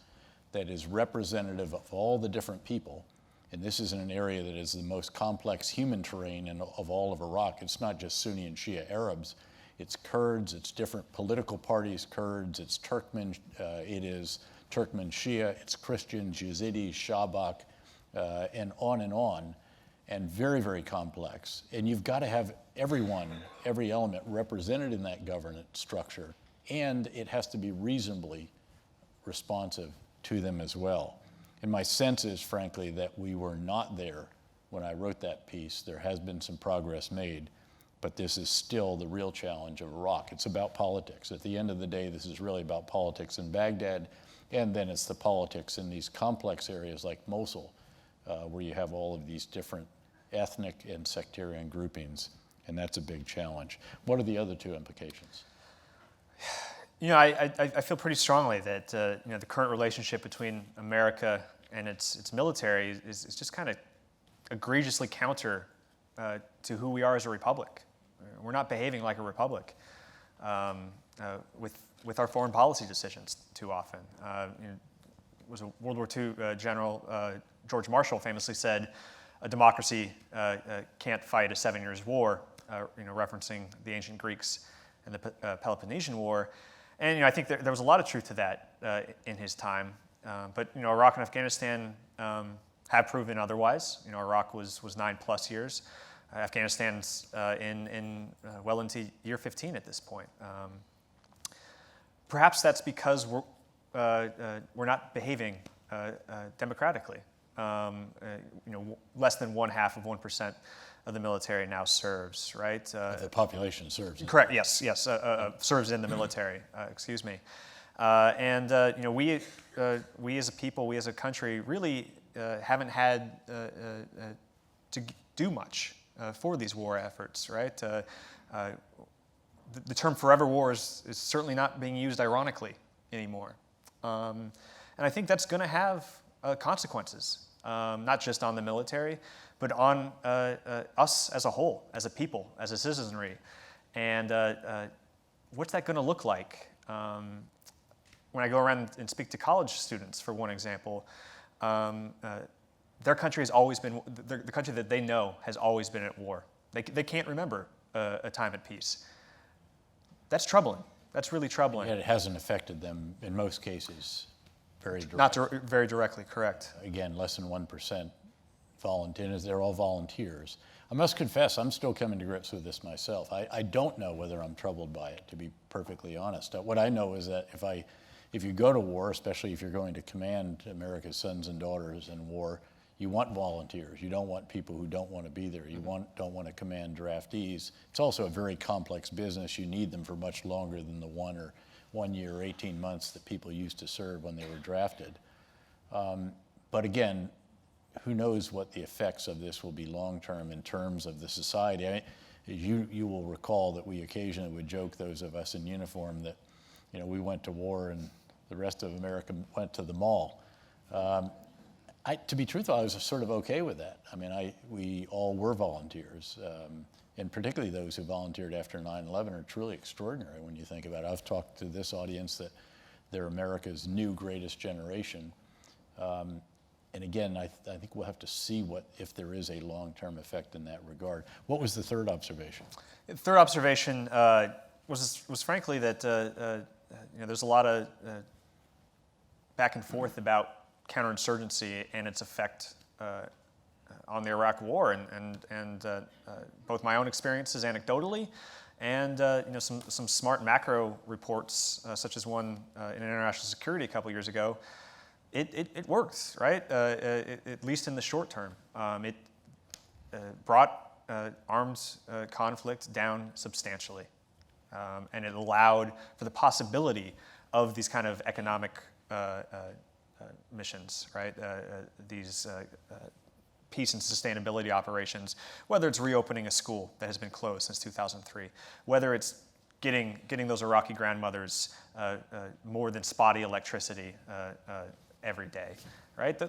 that is representative of all the different people. And this is in an area that is the most complex human terrain of all of Iraq. It's not just Sunni and Shia Arabs. It's Kurds, it's different political parties, Kurds, it's Turkmen, it is Turkmen Shia, it's Christians, Yazidis, Shabak, and on, and very, very complex. And you've got to have everyone, every element represented in that governance structure, and it has to be reasonably responsive to them as well. And my sense is, frankly, that we were not there when I wrote that piece. There has been some progress made, But this is still the real challenge of Iraq. It's about politics. At the end of the day, this is really about politics in Baghdad, and then it's the politics in these complex areas like Mosul, where you have all of these different ethnic and sectarian groupings, and that's a big challenge. What are the other two implications?
I feel pretty strongly that the current relationship between America and its military is just kind of egregiously counter to who we are as a republic. We're not behaving like a republic with our foreign policy decisions too often. It was a World War II general, George Marshall, famously said, "A democracy can't fight a 7 years war," referencing the ancient Greeks and the Peloponnesian War. And I think there was a lot of truth to that in his time. But Iraq and Afghanistan have proven otherwise. Iraq was 9+ years. Afghanistan's well into year 15 at this point. Perhaps that's because we're not behaving democratically. Less than 1/2% of the military now serves, right?
The population serves.
Correct. Yes. Serves in the military. Excuse me. We as a people, we as a country, really haven't had to do much for these war efforts, right? The term "forever war" is certainly not being used ironically anymore, and I think that's going to have consequences, not just on the military, but on us as a whole, as a people, as a citizenry. And what's that going to look like? When I go around and speak to college students, for one example, their country has always been, the country that they know has always been at war. They can't remember a time at peace. That's troubling. That's really troubling.
Yet it hasn't affected them, in most cases, very directly.
Not very directly, correct.
Again, less than 1% volunteers. They're all volunteers. I must confess, I'm still coming to grips with this myself. I don't know whether I'm troubled by it, to be perfectly honest. What I know is that if you go to war, especially if you're going to command America's sons and daughters in war, you want volunteers. You don't want people who don't want to be there. You don't want to command draftees. It's also a very complex business. You need them for much longer than the 1 year or 18 months that people used to serve when they were drafted. But again, who knows what the effects of this will be long-term in terms of the society. I mean, you will recall that we occasionally would joke, those of us in uniform, that we went to war and the rest of America went to the mall. To be truthful, I was sort of okay with that. I mean, we all were volunteers, and particularly those who volunteered after 9/11 are truly extraordinary when you think about it. I've talked to this audience that they're America's new greatest generation. And again, I think we'll have to see if there is a long-term effect in that regard. What was the third observation?
The third observation was frankly that there's a lot of back and forth about counterinsurgency and its effect on the Iraq War, and both my own experiences anecdotally, and some smart macro reports, such as one in International Security a couple years ago. It works, right? At least in the short term. It brought armed conflict down substantially, and it allowed for the possibility of these kind of economic missions, right? These peace and sustainability operations, whether it's reopening a school that has been closed since 2003, whether it's getting those Iraqi grandmothers more than spotty electricity every day, right?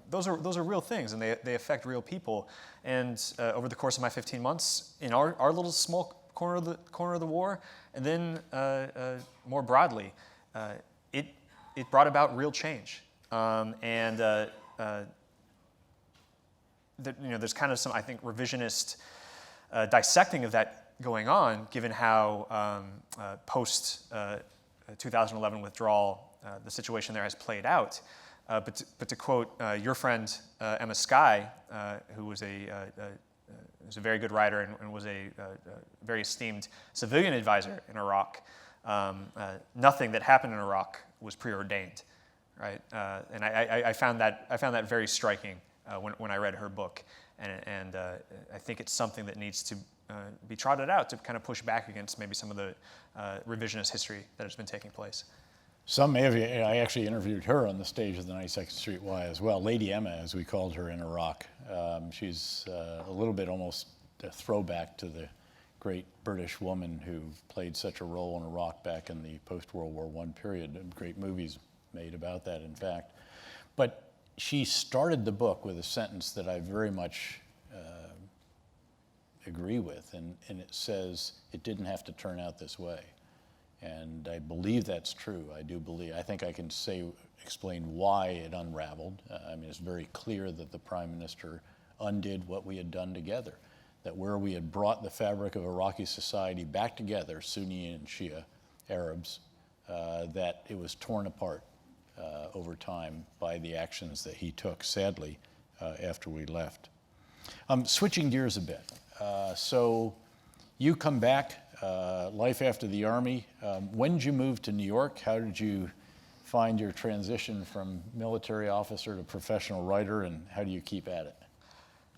Those are real things, and they affect real people. And over the course of my 15 months in our little small corner of the war, and then more broadly, it brought about real change. There's kind of some, I think, revisionist dissecting of that going on, given how post 2011 withdrawal the situation there has played out. But to quote your friend Emma Skye, who was a very good writer and was a very esteemed civilian advisor in Iraq, nothing that happened in Iraq was preordained, right? And I found that very striking when I read her book, and I think it's something that needs to be trotted out to kind of push back against maybe some of the revisionist history that has been taking place.
Some may have, I actually interviewed her on the stage of the 92nd Street Y as well, Lady Emma, as we called her in Iraq. She's a little bit almost a throwback to the great British woman who played such a role in Iraq back in the post-World War I period. Great movies made about that, in fact. But she started the book with a sentence that I very much agree with, and it says, it didn't have to turn out this way. And I believe that's true. I think I can explain why it unraveled. I mean, it's very clear that the Prime Minister undid what we had done together, that where we had brought the fabric of Iraqi society back together, Sunni and Shia Arabs, that it was torn apart over time by the actions that he took, sadly, after we left. Switching gears a bit. So you come back, life after the Army. When did you move to New York? How did you find your transition from military officer to professional writer, and how do you keep at it?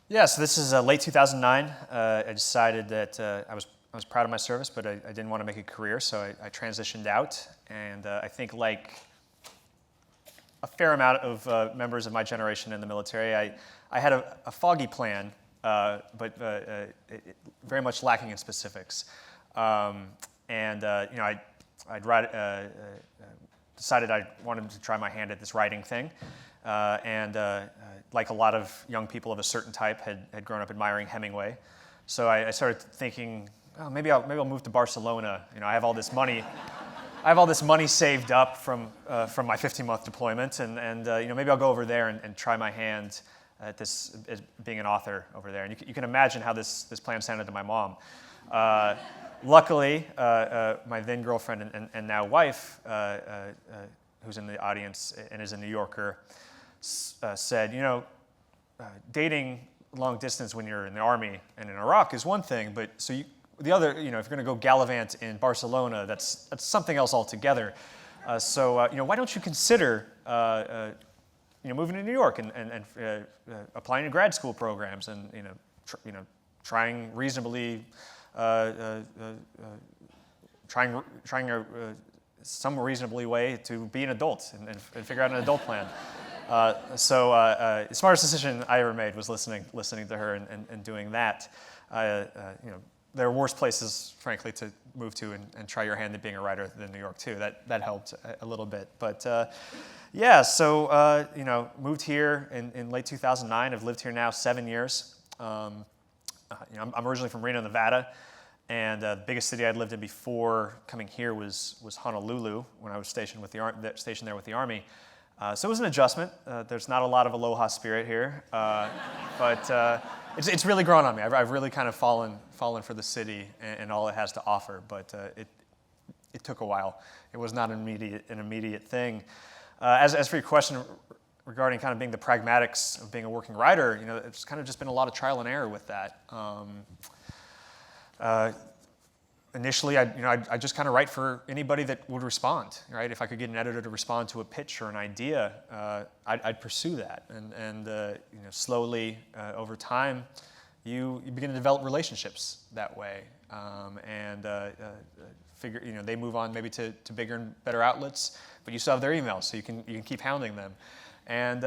Yeah, so this is late 2009. I decided that I was proud of my service, but I didn't want to make a career, so I transitioned out. And I think, like a fair amount of members of my generation in the military, I had a foggy plan, but very much lacking in specifics. Decided I wanted to try my hand at this writing thing, like a lot of young people of a certain type, had grown up admiring Hemingway. So I started thinking, oh, maybe I'll move to Barcelona. I have all this money. I have all this money saved up from my 15-month deployment, and maybe I'll go over there and try my hand at this, as being an author over there. And you can imagine how this plan sounded to my mom. Luckily, my then girlfriend and now wife, who's in the audience and is a New Yorker, said, dating long distance when you're in the Army and in Iraq is one thing, but the other, if you're going to go gallivant in Barcelona, that's something else altogether. So why don't you consider moving to New York and applying to grad school programs and trying reasonably. Trying some reasonably way to be an adult and figure out an adult plan. The smartest decision I ever made was listening to her and doing that. There are worse places, frankly, to move to and try your hand at being a writer than New York too. That helped a little bit. But moved here in late 2009. I've lived here now 7 years. I'm originally from Reno, Nevada, and the biggest city I'd lived in before coming here was Honolulu when I was stationed there with the Army. So it was an adjustment. There's not a lot of aloha spirit here, but it's really grown on me. I've really kind of fallen for the city and all it has to offer. But it took a while. It was not an immediate thing. As for your question regarding kind of being the pragmatics of being a working writer, it's kind of just been a lot of trial and error with that. Initially, I just kind of write for anybody that would respond, right? If I could get an editor to respond to a pitch or an idea, I'd pursue that. And slowly, over time, you begin to develop relationships that way. They move on maybe to bigger and better outlets, but you still have their emails, so you can keep hounding them. And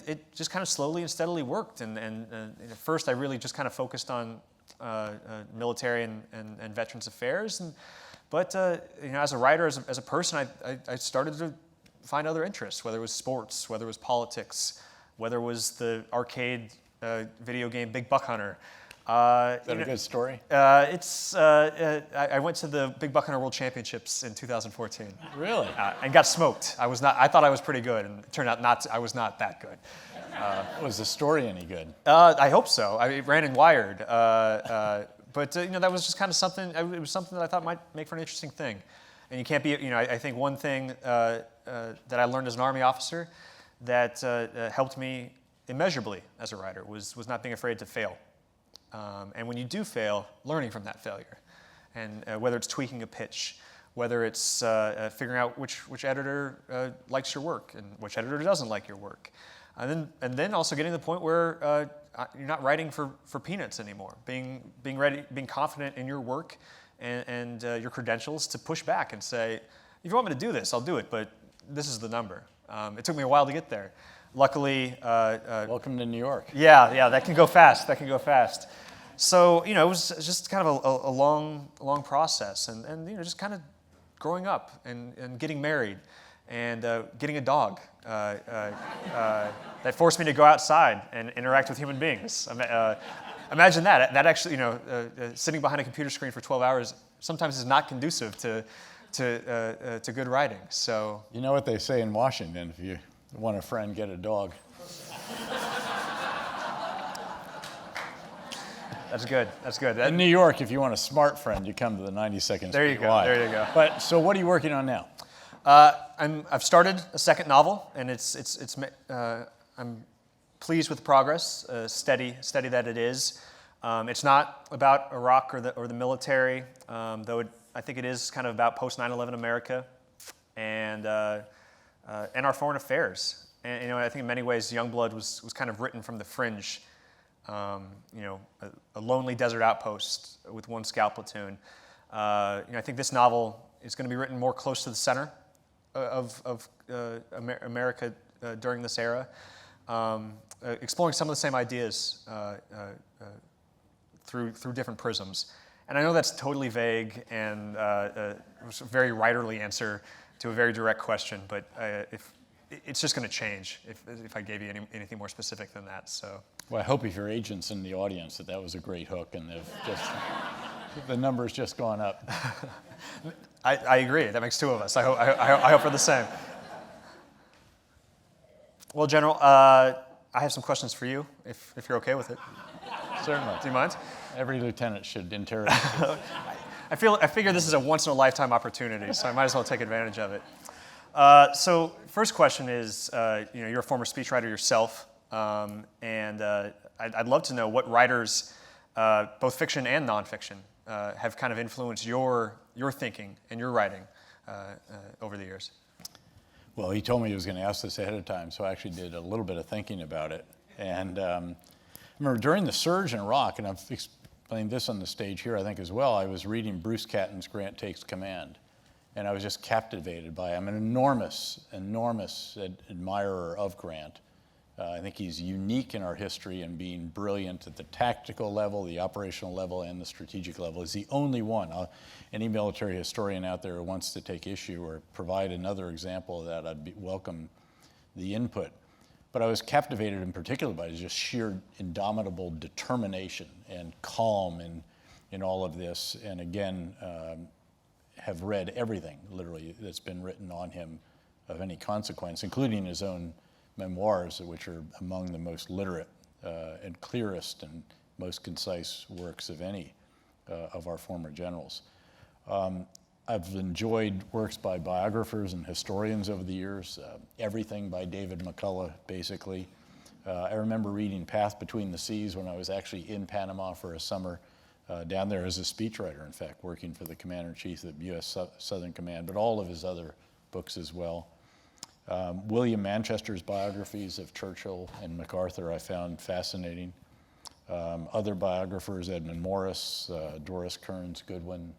it just kind of slowly and steadily worked. And at first, I really just kind of focused on military and veterans affairs. But as a writer, as a person, I started to find other interests, whether it was sports, whether it was politics, whether it was the arcade video game Big Buck Hunter.
Is that a good story?
I went to the Big Buck Hunter World Championships in 2014.
Really?
And got smoked. I thought I was pretty good, and it turned out I was not that good.
Was the story any good?
I hope so. It ran in Wired. But that was just kind of something, it was something that I thought might make for an interesting thing. And you can't be, I think one thing that I learned as an Army officer that helped me immeasurably as a writer was not being afraid to fail. And when you do fail, learning from that failure. And whether it's tweaking a pitch, whether it's figuring out which editor likes your work and which editor doesn't like your work. And then also getting to the point where you're not writing for peanuts anymore. Being ready, being confident in your work and your credentials to push back and say, if you want me to do this, I'll do it, but this is the number. It took me a while to get there. Luckily,
welcome to New York.
Yeah, that can go fast. So it was just kind of a long process, and just kind of growing up and getting married and getting a dog that forced me to go outside and interact with human beings. Imagine that. That actually, sitting behind a computer screen for 12 hours sometimes is not conducive to good writing. So
you know what they say in Washington: if you want a friend, get a dog.
That's good.
In New York, if you want a smart friend, you come to the 92nd
There you
Street
go.
Y.
There you go.
But so, what are you working on now?
I've started a second novel, and I'm pleased with the progress. Steady that it is. It's not about Iraq or the military, though I think it is kind of about post 9/11 America and our foreign affairs. And I think in many ways, Youngblood was kind of written from the fringe. A lonely desert outpost with one scout platoon. I think this novel is going to be written more close to the center of America during this era, exploring some of the same ideas through different prisms. And I know that's totally vague and a very writerly answer to a very direct question, but if it's just going to change if I gave you anything more specific than that. So.
Well, I hope if your agent's in the audience that was a great hook, and the number's just gone up.
I agree. That makes two of us. I hope we're the same. Well, General, I have some questions for you, if you're okay with it.
Certainly.
Do you mind?
Every lieutenant should interrogate.
I figure this is a once-in-a-lifetime opportunity, so I might as well take advantage of it. So, first question is, you're a former speechwriter yourself, and I'd love to know what writers, both fiction and nonfiction, have kind of influenced your thinking and your writing over the years.
Well, he told me he was going to ask this ahead of time, so I actually did a little bit of thinking about it. And I remember during the surge in Iraq, and I've explained this on the stage here, I think, as well, I was reading Bruce Catton's Grant Takes Command. And I was just captivated by him. I'm an enormous admirer of Grant. I think he's unique in our history in being brilliant at the tactical level, the operational level, and the strategic level. He's the only one. Any military historian out there who wants to take issue or provide another example of that, I'd welcome the input. But I was captivated in particular by his just sheer indomitable determination and calm in all of this. And again, have read everything, literally, that's been written on him of any consequence, including his own memoirs, which are among the most literate and clearest and most concise works of any of our former generals. I've enjoyed works by biographers and historians over the years, everything by David McCullough, basically. I remember reading Path Between the Seas when I was actually in Panama for a summer, down there as a speechwriter, in fact, working for the Commander-in-Chief of the U.S. Southern Command, but all of his other books as well. William Manchester's biographies of Churchill and MacArthur I found fascinating. Other biographers, Edmund Morris, Doris Kearns Goodwin,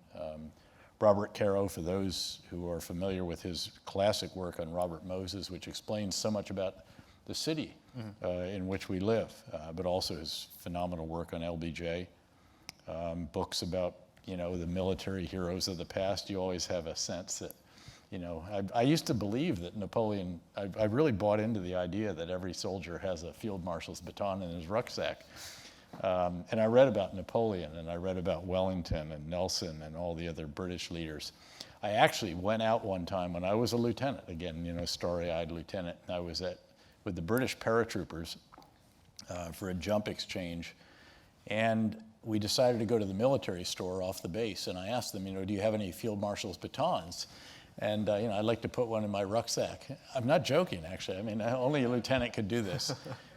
Robert Caro, for those who are familiar with his classic work on Robert Moses, which explains so much about the city in which we live, but also his phenomenal work on LBJ. Books about, the military heroes of the past. You always have a sense that, I used to believe that Napoleon, I really bought into the idea that every soldier has a field marshal's baton in his rucksack. And I read about Napoleon, and I read about Wellington and Nelson and all the other British leaders. I actually went out one time when I was a lieutenant, again, starry-eyed lieutenant, and I was with the British paratroopers for a jump exchange. And we decided to go to the military store off the base, and I asked them, do you have any field marshal's batons? And I'd like to put one in my rucksack. I'm not joking, actually. Only a lieutenant could do this.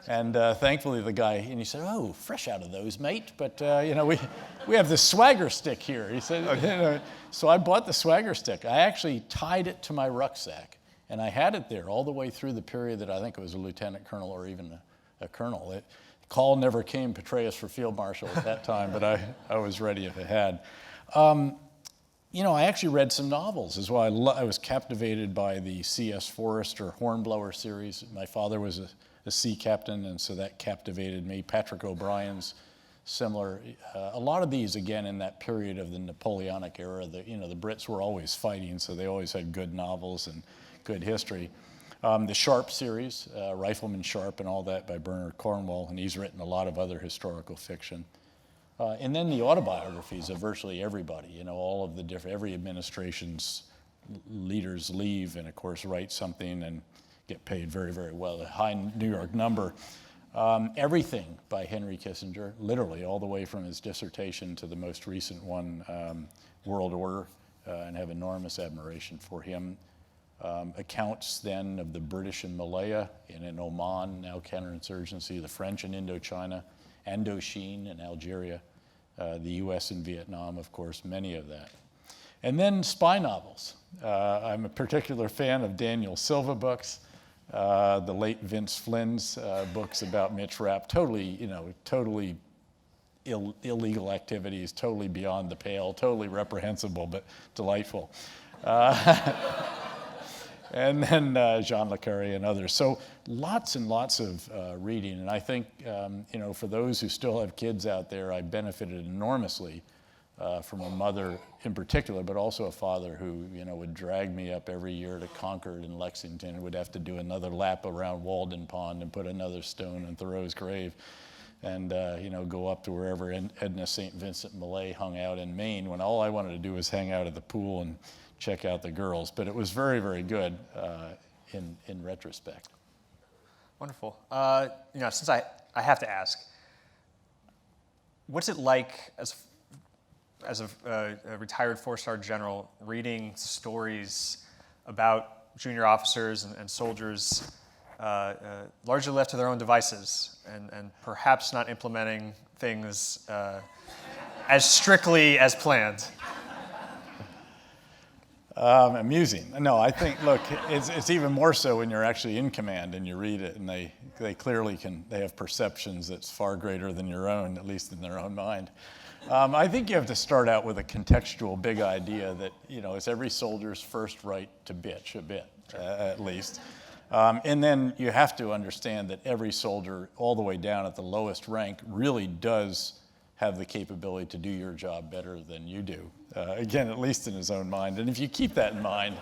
And thankfully the guy, and he said, "Oh, fresh out of those, mate. But we have this swagger stick here." He said, okay. So I bought the swagger stick. I actually tied it to my rucksack And I had it there all the way through the period that I think it was a lieutenant colonel or even a colonel. Call never came, Petraeus for field marshal at that time, but I was ready if it had. I actually read some novels as well. I was captivated by the C.S. Forrester Hornblower series. My father was a sea captain, and so that captivated me. Patrick O'Brien's similar. A lot of these, again, in that period of the Napoleonic era, the Brits were always fighting, so they always had good novels and good history. The Sharp series, Rifleman Sharp and all that by Bernard Cornwell, and he's written a lot of other historical fiction. And then the autobiographies of virtually everybody, all of the every administration's leaders leave and, of course, write something and get paid very, very well, a high New York number. Everything by Henry Kissinger, literally all the way from his dissertation to the most recent one, World Order, and have enormous admiration for him. Accounts then of the British in Malaya and in Oman, now counterinsurgency, the French in Indochina, Indochine in Algeria, the U.S. in Vietnam, of course, many of that. And then spy novels. I'm a particular fan of Daniel Silva books, the late Vince Flynn's books about Mitch Rapp, totally illegal activities, totally beyond the pale, totally reprehensible, but delightful. And then Jean Le Carré and others. So lots and lots of reading. And I think, for those who still have kids out there, I benefited enormously from a mother in particular, but also a father who, would drag me up every year to Concord and Lexington, would have to do another lap around Walden Pond and put another stone in Thoreau's grave. And, go up to wherever Edna St. Vincent Millay hung out in Maine, when all I wanted to do was hang out at the pool and check out the girls. But it was very, very good in retrospect.
Wonderful. Since I have to ask, what's it like as a retired four-star general reading stories about junior officers and soldiers largely left to their own devices and perhaps not implementing things as strictly as planned?
Amusing. No, I think, look, it's even more so when you're actually in command and you read it, and they clearly they have perceptions that's far greater than your own, at least in their own mind. I think you have to start out with a contextual big idea that, it's every soldier's first right to bitch a bit, at least. And then you have to understand that every soldier, all the way down at the lowest rank, really does have the capability to do your job better than you do. Again, at least in his own mind. And if you keep that in mind,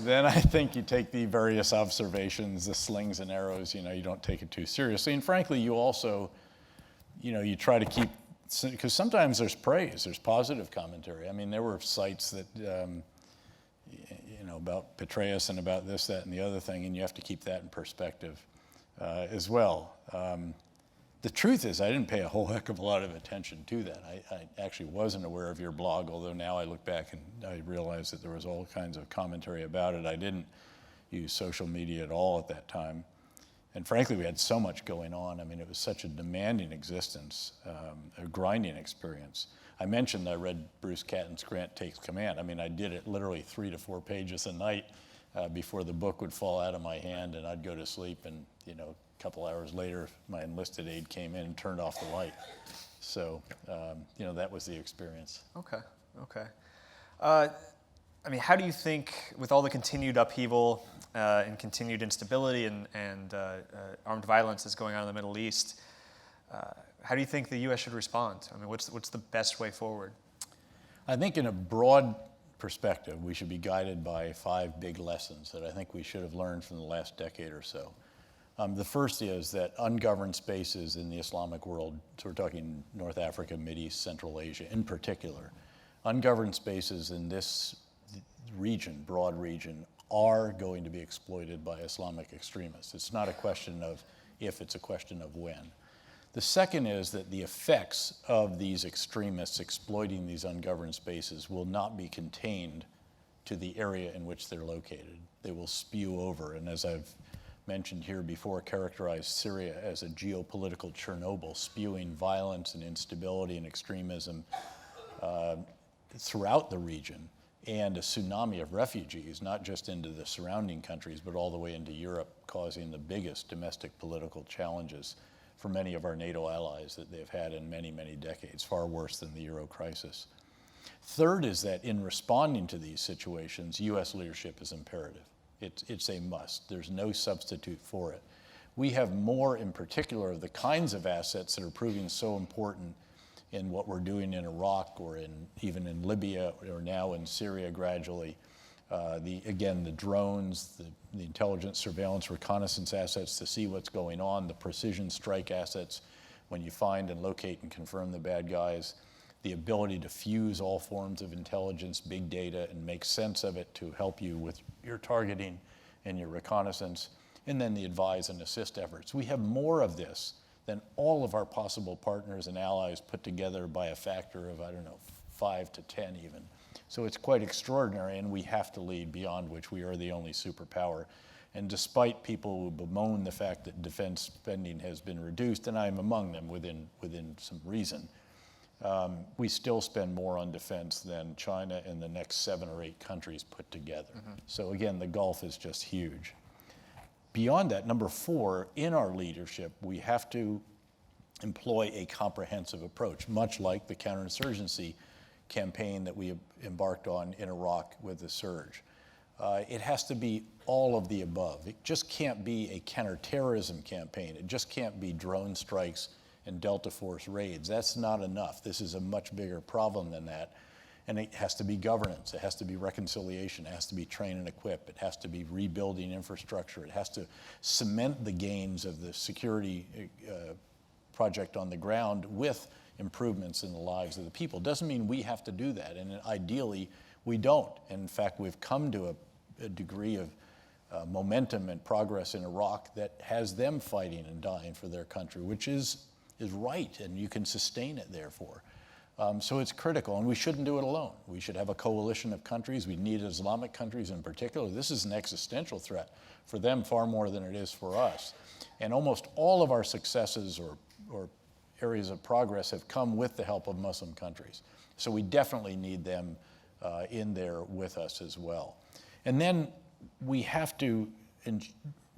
then I think you take the various observations, the slings and arrows, you don't take it too seriously. And frankly, you also, you try to keep, because sometimes there's praise, there's positive commentary. I mean, there were sites that, about Petraeus and about this, that, and the other thing, and you have to keep that in perspective as well. The truth is, I didn't pay a whole heck of a lot of attention to that. I actually wasn't aware of your blog, although now I look back and I realize that there was all kinds of commentary about it. I didn't use social media at all at that time. And frankly, we had so much going on. I mean, it was such a demanding existence, a grinding experience. I mentioned I read Bruce Catton's Grant Takes Command. I mean, I did it literally 3 to 4 pages a night before the book would fall out of my hand and I'd go to sleep, and, a couple hours later, my enlisted aide came in and turned off the light. So, that was the experience.
Okay. I mean, how do you think, with all the continued upheaval and continued instability and armed violence that's going on in the Middle East, how do you think the U.S. should respond? I mean, what's the best way forward?
I think in a broad perspective, we should be guided by 5 big lessons that I think we should have learned from the last decade or so. The first is that ungoverned spaces in the Islamic world, so we're talking North Africa, Mideast, Central Asia in particular, ungoverned spaces in this region, broad region, are going to be exploited by Islamic extremists. It's not a question of if, it's a question of when. The second is that the effects of these extremists exploiting these ungoverned spaces will not be contained to the area in which they're located. They will spew over, and as I've mentioned here before, characterized Syria as a geopolitical Chernobyl, spewing violence and instability and extremism throughout the region and a tsunami of refugees, not just into the surrounding countries, but all the way into Europe, causing the biggest domestic political challenges for many of our NATO allies that they've had in many, many decades, far worse than the Euro crisis. Third is that in responding to these situations, U.S. leadership is imperative. It's a must. There's no substitute for it. We have more, in particular, of the kinds of assets that are proving so important in what we're doing in Iraq or even in Libya or now in Syria gradually. The drones, the intelligence, surveillance, reconnaissance assets to see what's going on, the precision strike assets when you find and locate and confirm the bad guys, the ability to fuse all forms of intelligence, big data, and make sense of it to help you with your targeting and your reconnaissance, and then the advise and assist efforts. We have more of this than all of our possible partners and allies put together by a factor of, 5 to 10 even. So it's quite extraordinary, and we have to lead, beyond which we are the only superpower. And despite people who bemoan the fact that defense spending has been reduced, and I'm among them within some reason, we still spend more on defense than China and the next 7 or 8 countries put together. So again, the gulf is just huge. Beyond that, number 4, in our leadership, we have to employ a comprehensive approach, much like the counterinsurgency campaign that we embarked on in Iraq with the surge. It has to be all of the above. It just can't be a counterterrorism campaign. It just can't be drone strikes and Delta Force raids. That's not enough. This is a much bigger problem than that. And it has to be governance. It has to be reconciliation. It has to be train and equip. It has to be rebuilding infrastructure. It has to cement the gains of the security project on the ground with improvements in the lives of the people. Doesn't mean we have to do that, and ideally we don't. And in fact, we've come to a degree of momentum and progress in Iraq that has them fighting and dying for their country, which is right, and you can sustain it therefore. So it's critical, and we shouldn't do it alone. We should have a coalition of countries. We need Islamic countries in particular. This is an existential threat for them far more than it is for us. And almost all of our successes or areas of progress have come with the help of Muslim countries. So we definitely need them in there with us as well. And then we have to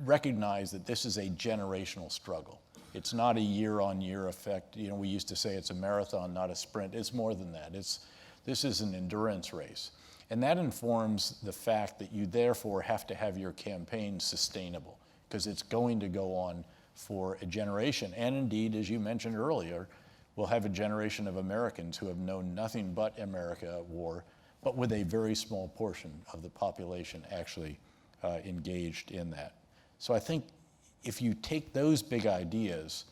recognize that this is a generational struggle. It's not a year-on-year effect. We used to say it's a marathon, not a sprint. It's more than that. This is an endurance race. And that informs the fact that you therefore have to have your campaign sustainable, because it's going to go on for a generation. And indeed, as you mentioned earlier, we'll have a generation of Americans who have known nothing but America at war, but with a very small portion of the population actually engaged in that. So I think if you take those big ideas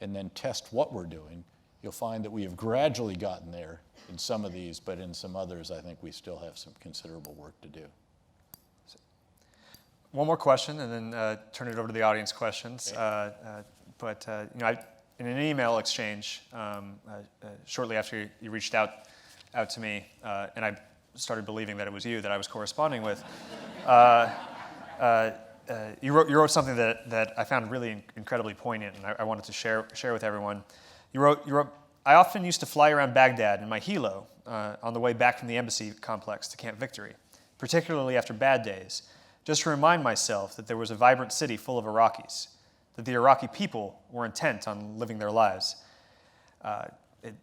and then test what we're doing, you'll find that we have gradually gotten there in some of these, but in some others, I think we still have some considerable work to do.
One more question, and then turn it over to the audience questions.
Okay.
In an email exchange shortly after you reached out to me, and I started believing that it was you that I was corresponding with, you wrote something that I found really incredibly poignant, and I wanted to share with everyone. You wrote, I often used to fly around Baghdad in my helo on the way back from the embassy complex to Camp Victory, particularly after bad days, just to remind myself that there was a vibrant city full of Iraqis, that the Iraqi people were intent on living their lives. It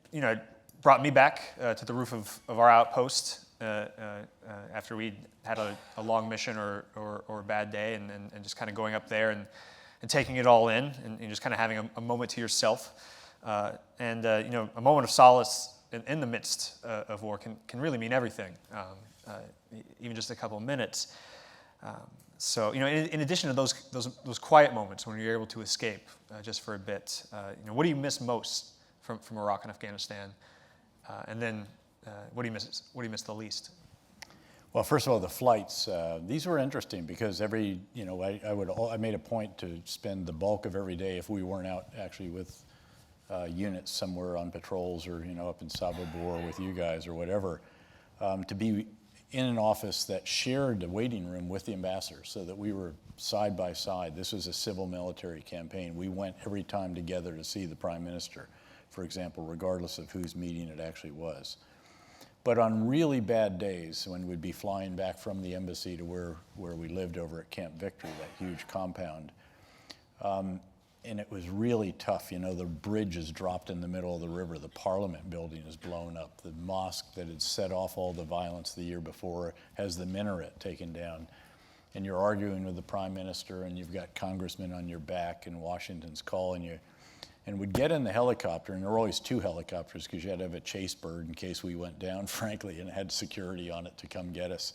brought me back to the roof of our outpost after we'd had a long mission or a bad day, and just kind of going up there and taking it all in, and just kind of having a moment to yourself. A moment of solace in the midst of war can really mean everything, even just a couple of minutes. In addition to those quiet moments when you're able to escape just for a bit, what do you miss most from Iraq and Afghanistan? And then what do you miss the least?
Well, first of all, the flights. These were interesting because I made a point to spend the bulk of every day, if we weren't out actually with units somewhere on patrols or up in Saba Bor with you guys or whatever, to be in an office that shared the waiting room with the ambassador, so that we were side by side. This was a civil-military campaign. We went every time together to see the prime minister, for example, regardless of whose meeting it actually was. But on really bad days, when we'd be flying back from the embassy to where we lived over at Camp Victory, that huge compound, and it was really tough. You know, the bridge is dropped in the middle of the river. The Parliament building is blown up. The mosque that had set off all the violence the year before has the minaret taken down. And you're arguing with the prime minister, and you've got congressmen on your back, and Washington's calling you. And we'd get in the helicopter, and there were always two helicopters because you had to have a chase bird in case we went down, frankly, and it had security on it to come get us.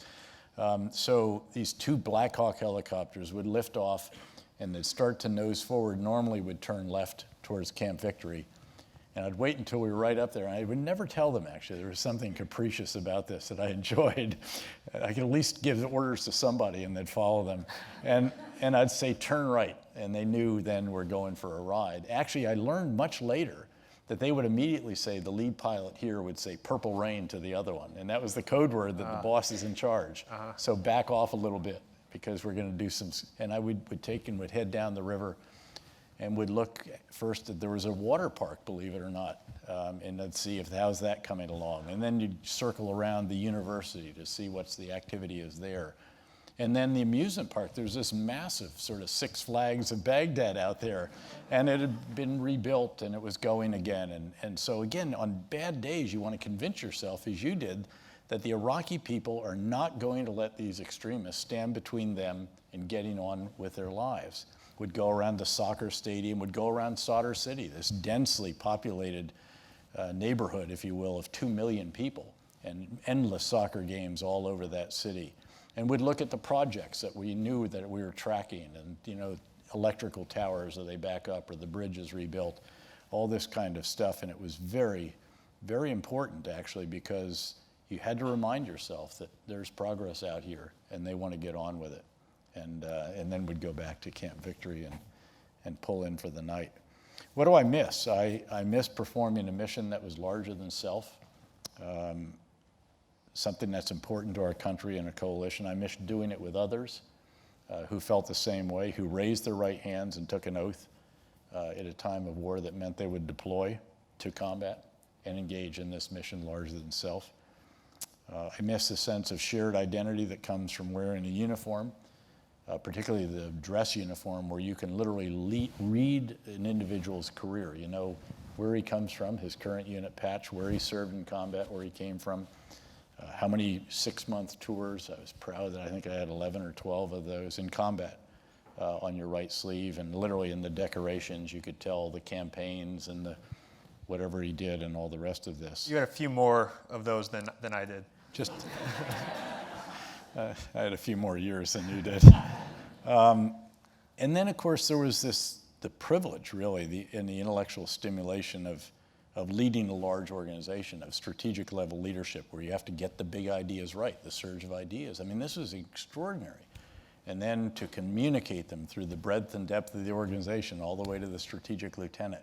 So these two Black Hawk helicopters would lift off, and they'd start to nose forward. Normally would turn left towards Camp Victory. And I'd wait until we were right up there. And I would never tell them, actually. There was something capricious about this that I enjoyed. I could at least give orders to somebody, and they'd follow them. And I'd say, turn right. And they knew then we're going for a ride. Actually, I learned much later that they would immediately say, the lead pilot here would say, purple rain to the other one. And that was the code word that the boss is in charge. So back off a little bit, because we're going to do some. And I would head down the river, and would look first. There was a water park, believe it or not, and I'd see how's that coming along. And then you'd circle around the university to see what's the activity is there. And then the amusement park, there's this massive sort of Six Flags of Baghdad out there, and it had been rebuilt, and it was going again. And so again, on bad days, you want to convince yourself, as you did, that the Iraqi people are not going to let these extremists stand between them and getting on with their lives. Would go around the soccer stadium, would go around Sadr City, this densely populated neighborhood, if you will, of 2 million people, and endless soccer games all over that city. And would look at the projects that we knew that we were tracking, and, you know, electrical towers, are they back up, or the bridge is rebuilt, all this kind of stuff. And it was very, very important, actually, because you had to remind yourself that there's progress out here, and they want to get on with it. And then we'd go back to Camp Victory and pull in for the night. What do I miss? I miss performing a mission that was larger than self, something that's important to our country and a coalition. I miss doing it with others who felt the same way, who raised their right hands and took an oath at a time of war that meant they would deploy to combat and engage in this mission larger than self. I miss the sense of shared identity that comes from wearing a uniform, particularly the dress uniform, where you can literally read an individual's career. You know where he comes from, his current unit patch, where he served in combat, where he came from, how many 6-month tours. I was proud that I think I had 11 or 12 of those in combat on your right sleeve, and literally in the decorations you could tell the campaigns and the whatever he did and all the rest of this.
You had a few more of those than I did.
Just, I had a few more years than you did. And then, of course, there was the privilege, really, and the intellectual stimulation of leading a large organization, of strategic level leadership, where you have to get the big ideas right, the surge of ideas. I mean, this was extraordinary. And then to communicate them through the breadth and depth of the organization all the way to the strategic lieutenant,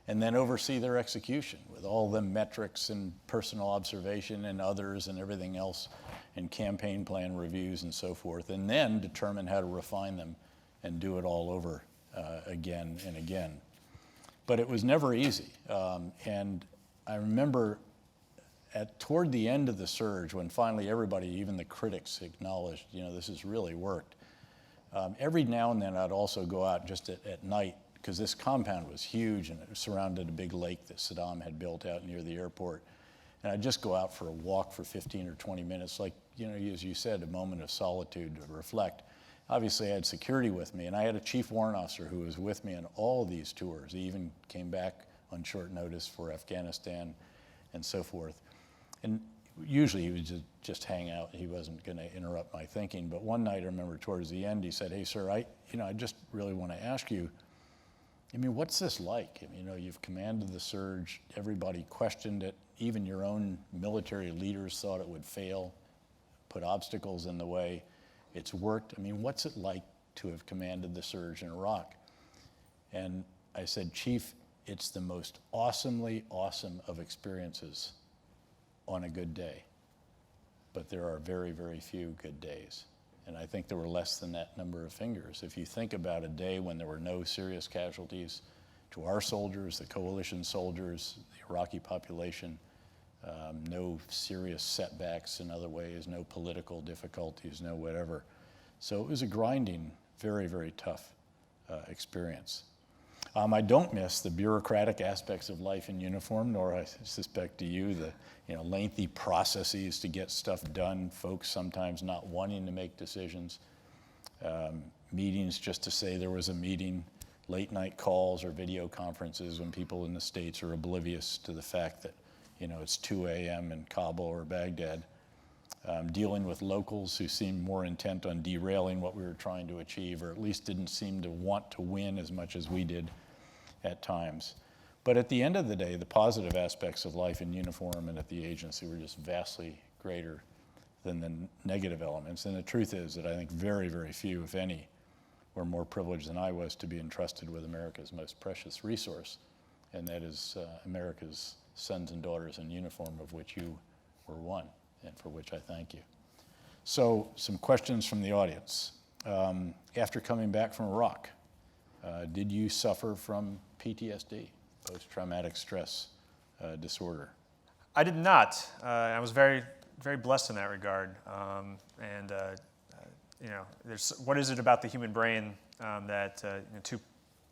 and then oversee their execution with all the metrics and personal observation and others and everything else, and campaign plan reviews and so forth, and then determine how to refine them and do it all over again and again. But it was never easy. And I remember toward the end of the surge, when finally everybody, even the critics, acknowledged, you know, this has really worked. Every now and then I'd also go out just at night, because this compound was huge and it surrounded a big lake that Saddam had built out near the airport. And I'd just go out for a walk for 15 or 20 minutes, like, you know, as you said, a moment of solitude to reflect. Obviously, I had security with me, and I had a chief warrant officer who was with me on all these tours. He even came back on short notice for Afghanistan and so forth. And usually he would just hang out. He wasn't going to interrupt my thinking. But one night, I remember towards the end, he said, "Hey, sir, I just really want to ask you, I mean, what's this like? I mean, you know, you've commanded the surge. Everybody questioned it. Even your own military leaders thought it would fail, put obstacles in the way. It's worked. I mean, what's it like to have commanded the surge in Iraq?" And I said, "Chief, it's the most awesomely awesome of experiences on a good day. But there are very, very few good days." And I think there were less than that number of fingers. If you think about a day when there were no serious casualties to our soldiers, the coalition soldiers, the Iraqi population, no serious setbacks in other ways, no political difficulties, no whatever. So it was a grinding, very, very tough experience. I don't miss the bureaucratic aspects of life in uniform, nor I suspect do you, the lengthy processes to get stuff done, folks sometimes not wanting to make decisions, meetings just to say there was a meeting, late night calls or video conferences when people in the States are oblivious to the fact that it's 2 a.m. in Kabul or Baghdad, dealing with locals who seemed more intent on derailing what we were trying to achieve, or at least didn't seem to want to win as much as we did at times. But at the end of the day, the positive aspects of life in uniform and at the agency were just vastly greater than the negative elements. And the truth is that I think very, very few, if any, were more privileged than I was to be entrusted with America's most precious resource, and that is America's sons and daughters in uniform, of which you were one, and for which I thank you. So, some questions from the audience. After coming back from Iraq, did you suffer from PTSD, post-traumatic stress disorder?
I did not. I was very, very blessed in that regard. There's what is it about the human brain that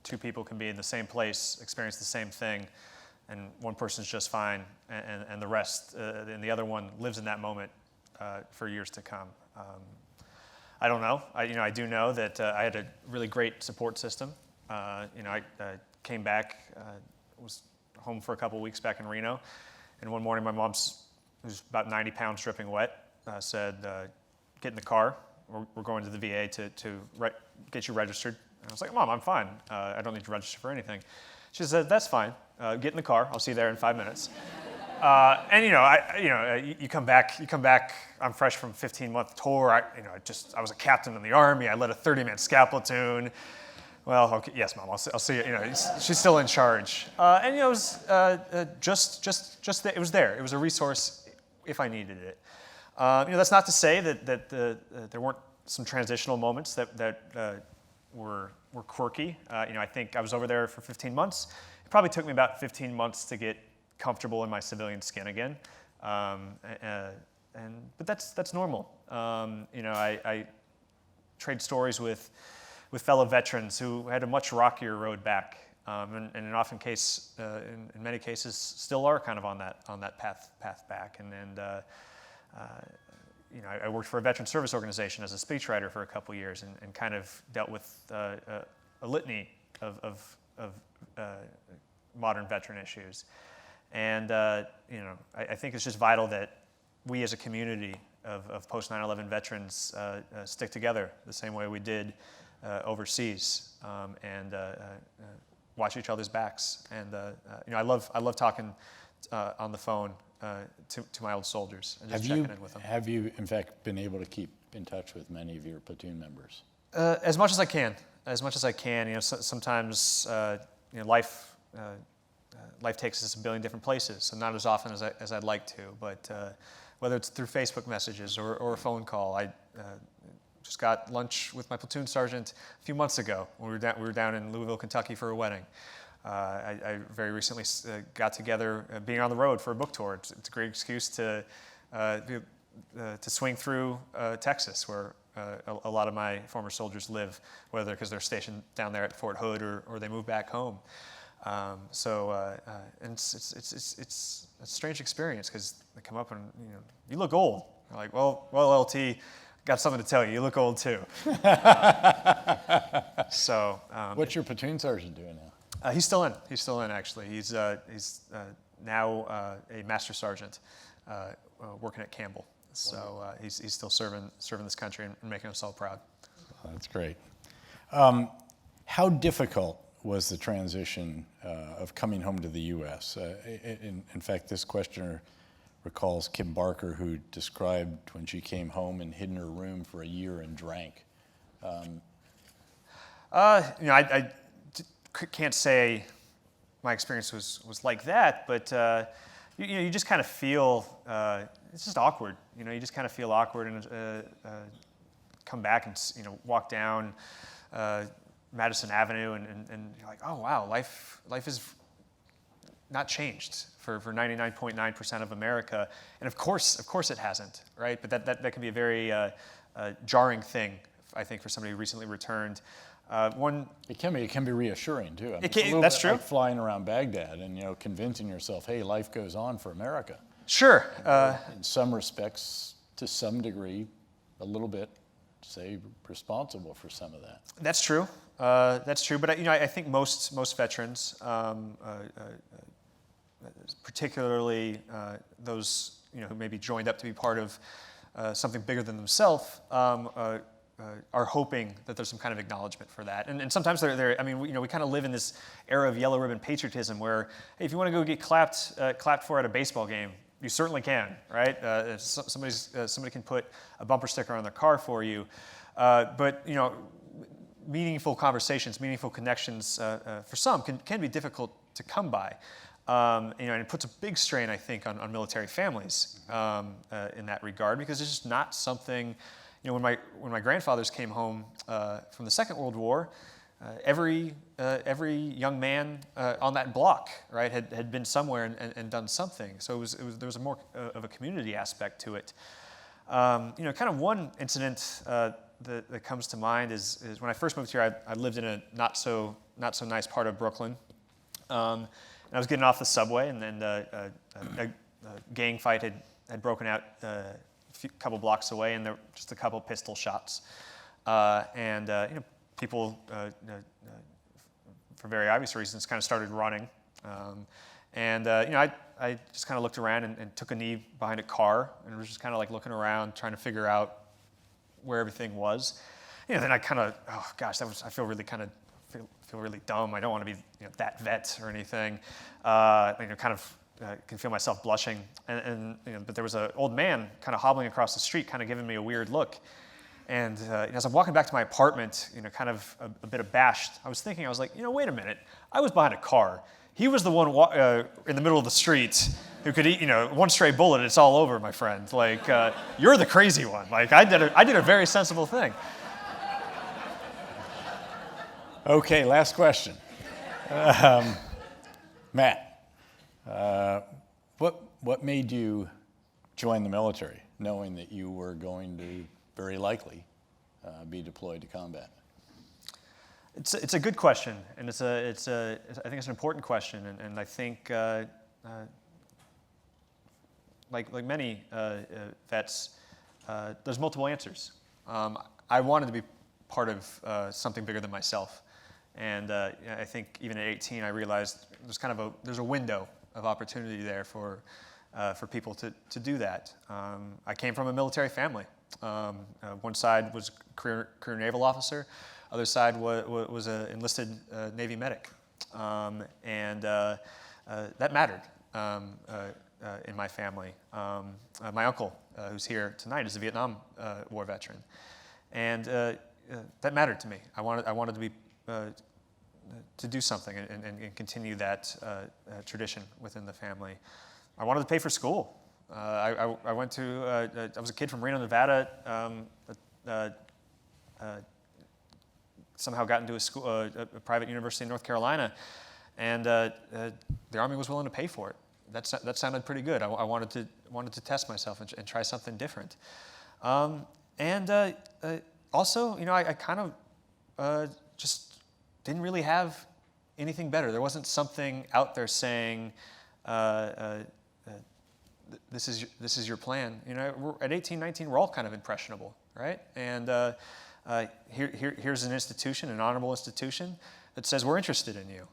two people can be in the same place, experience the same thing, and one person's just fine, and the rest, and the other one lives in that moment for years to come. I don't know. I do know that I had a really great support system. I came back, was home for a couple weeks back in Reno, and one morning my mom's, who's about 90 pounds dripping wet, said, "Get in the car. We're going to the VA to get you registered." And I was like, "Mom, I'm fine. I don't need to register for anything." She said, "That's fine. Get in the car. I'll see you there in 5 minutes." You come back. I'm fresh from a 15-month tour. I was a captain in the Army. I led a 30-man scout platoon. Well, okay, yes, Mom. I'll see you. She's still in charge. It was just that it was there. It was a resource if I needed it. That's not to say that there weren't some transitional moments that were quirky. I think I was over there for 15 months. It probably took me about 15 months to get comfortable in my civilian skin again. But that's normal. I trade stories with fellow veterans who had a much rockier road back, and in many cases, still are kind of on that path back. I worked for a veteran service organization as a speechwriter for a couple years, and kind of dealt with a litany of modern veteran issues. And I think it's just vital that we as a community of post 9/11 veterans stick together the same way we did overseas, and watch each other's backs. And I love talking on the phone to my old soldiers and just checking in with them.
Have you, in fact, been able to keep in touch with many of your platoon members?
As much as I can. Sometimes life takes us a billion different places, so not as often as I'd like to. But whether it's through Facebook messages or a phone call, I just got lunch with my platoon sergeant a few months ago when we were down in Louisville, Kentucky for a wedding. I very recently got together, being on the road for a book tour. It's a great excuse to swing through Texas, where a lot of my former soldiers live, whether because they're stationed down there at Fort Hood or they move back home. And it's a strange experience because they come up and you look old. They're like, well, LT, got something to tell you. You look old too.
What's your platoon sergeant doing now?
He's still in actually. He's now a master sergeant working at Campbell. So he's still serving this country and making us all proud.
That's great. How difficult was the transition of coming home to the U.S.? In fact, this questioner recalls Kim Barker, who described when she came home and hid in her room for a year and drank.
I can't say my experience was like that, but you just kind of feel it's just awkward. You just kind of feel awkward and come back and walk down Madison Avenue and you're like, oh wow, life is not changed for 99.9% of America. And of course it hasn't, right? But that can be a very jarring thing, I think, for somebody who recently returned.
It can be reassuring too. I mean,
that's
it's a little bit
true.
like flying around Baghdad and convincing yourself, hey, life goes on for America.
Sure.
In some respects, to some degree, a little bit, say, responsible for some of that.
That's true. That's true. But I think most veterans, particularly those who maybe joined up to be part of something bigger than themselves, are hoping that there's some kind of acknowledgement for that. And sometimes they're I mean, we kind of live in this era of yellow ribbon patriotism where, hey, if you want to go get clapped for at a baseball game, you certainly can, right? Somebody can put a bumper sticker on their car for you. But meaningful conversations, meaningful connections, for some can be difficult to come by. And it puts a big strain, I think, on military families in that regard, because it's just not something. When my grandfathers came home from the Second World War, every young man on that block, right, had been somewhere and done something. So there was a more of a community aspect to it. Kind of one incident that comes to mind is when I first moved here. I lived in a not so nice part of Brooklyn, and I was getting off the subway, and then a gang fight had broken out. Couple blocks away, and there were just a couple pistol shots, and people, for very obvious reasons, kind of started running, I just kind of looked around and took a knee behind a car, and was just kind of like looking around, trying to figure out where everything was. Then I kind of, I feel really really dumb. I don't want to be that vet or anything. Kind of. Can feel myself blushing, but there was an old man kind of hobbling across the street, kind of giving me a weird look. And as I'm walking back to my apartment, kind of a bit abashed, I was like, wait a minute, I was behind a car. He was the one in the middle of the street who could eat, one stray bullet, and it's all over, my friend. Like, you're the crazy one. Like, I did a very sensible thing.
Okay, last question. Matt. What made you join the military, knowing that you were going to very likely be deployed to combat?
It's a good question, and I think it's an important question, and I think like many vets, there's multiple answers. I wanted to be part of something bigger than myself, and I think even at 18, I realized there's a window of opportunity there for people to do that. I came from a military family. One side was career naval officer, other side was an enlisted Navy medic, and that mattered in my family. My uncle, who's here tonight, is a Vietnam War veteran, and that mattered to me. I wanted to be to do something and continue that tradition within the family. I wanted to pay for school. I was a kid from Reno, Nevada. Somehow got into a private university in North Carolina, and the Army was willing to pay for it. That sounded pretty good. I wanted to test myself and try something different. Also, I kind of just didn't really have anything better. There wasn't something out there saying, this is your plan. We're at 18, 19, we're all kind of impressionable, right? And here's an institution, an honorable institution, that says we're interested in you.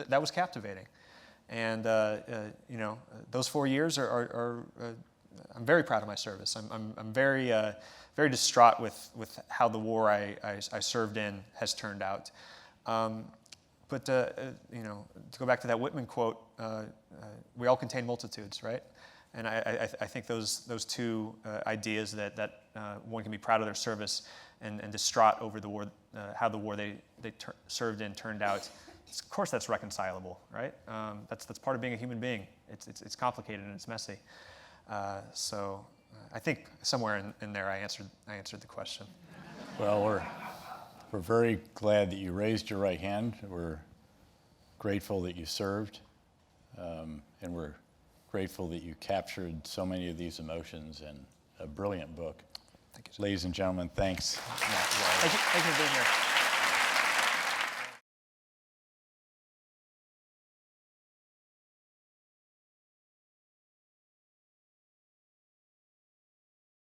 That was captivating. And those 4 years are I'm very proud of my service. I'm very very distraught with how the war I served in has turned out. But to go back to that Whitman quote, we all contain multitudes, right? And I think those two ideas that one can be proud of their service and distraught over the war, how the war they served in turned out. Of course, that's reconcilable, right? That's part of being a human being. It's complicated and it's messy. So I think somewhere in there I answered the question.
Well, we're very glad that you raised your right hand. We're grateful that you served, and we're grateful that you captured so many of these emotions in a brilliant book.
Thank you.
Ladies and gentlemen, thanks, Matt Gallagher.
Thank you for being here.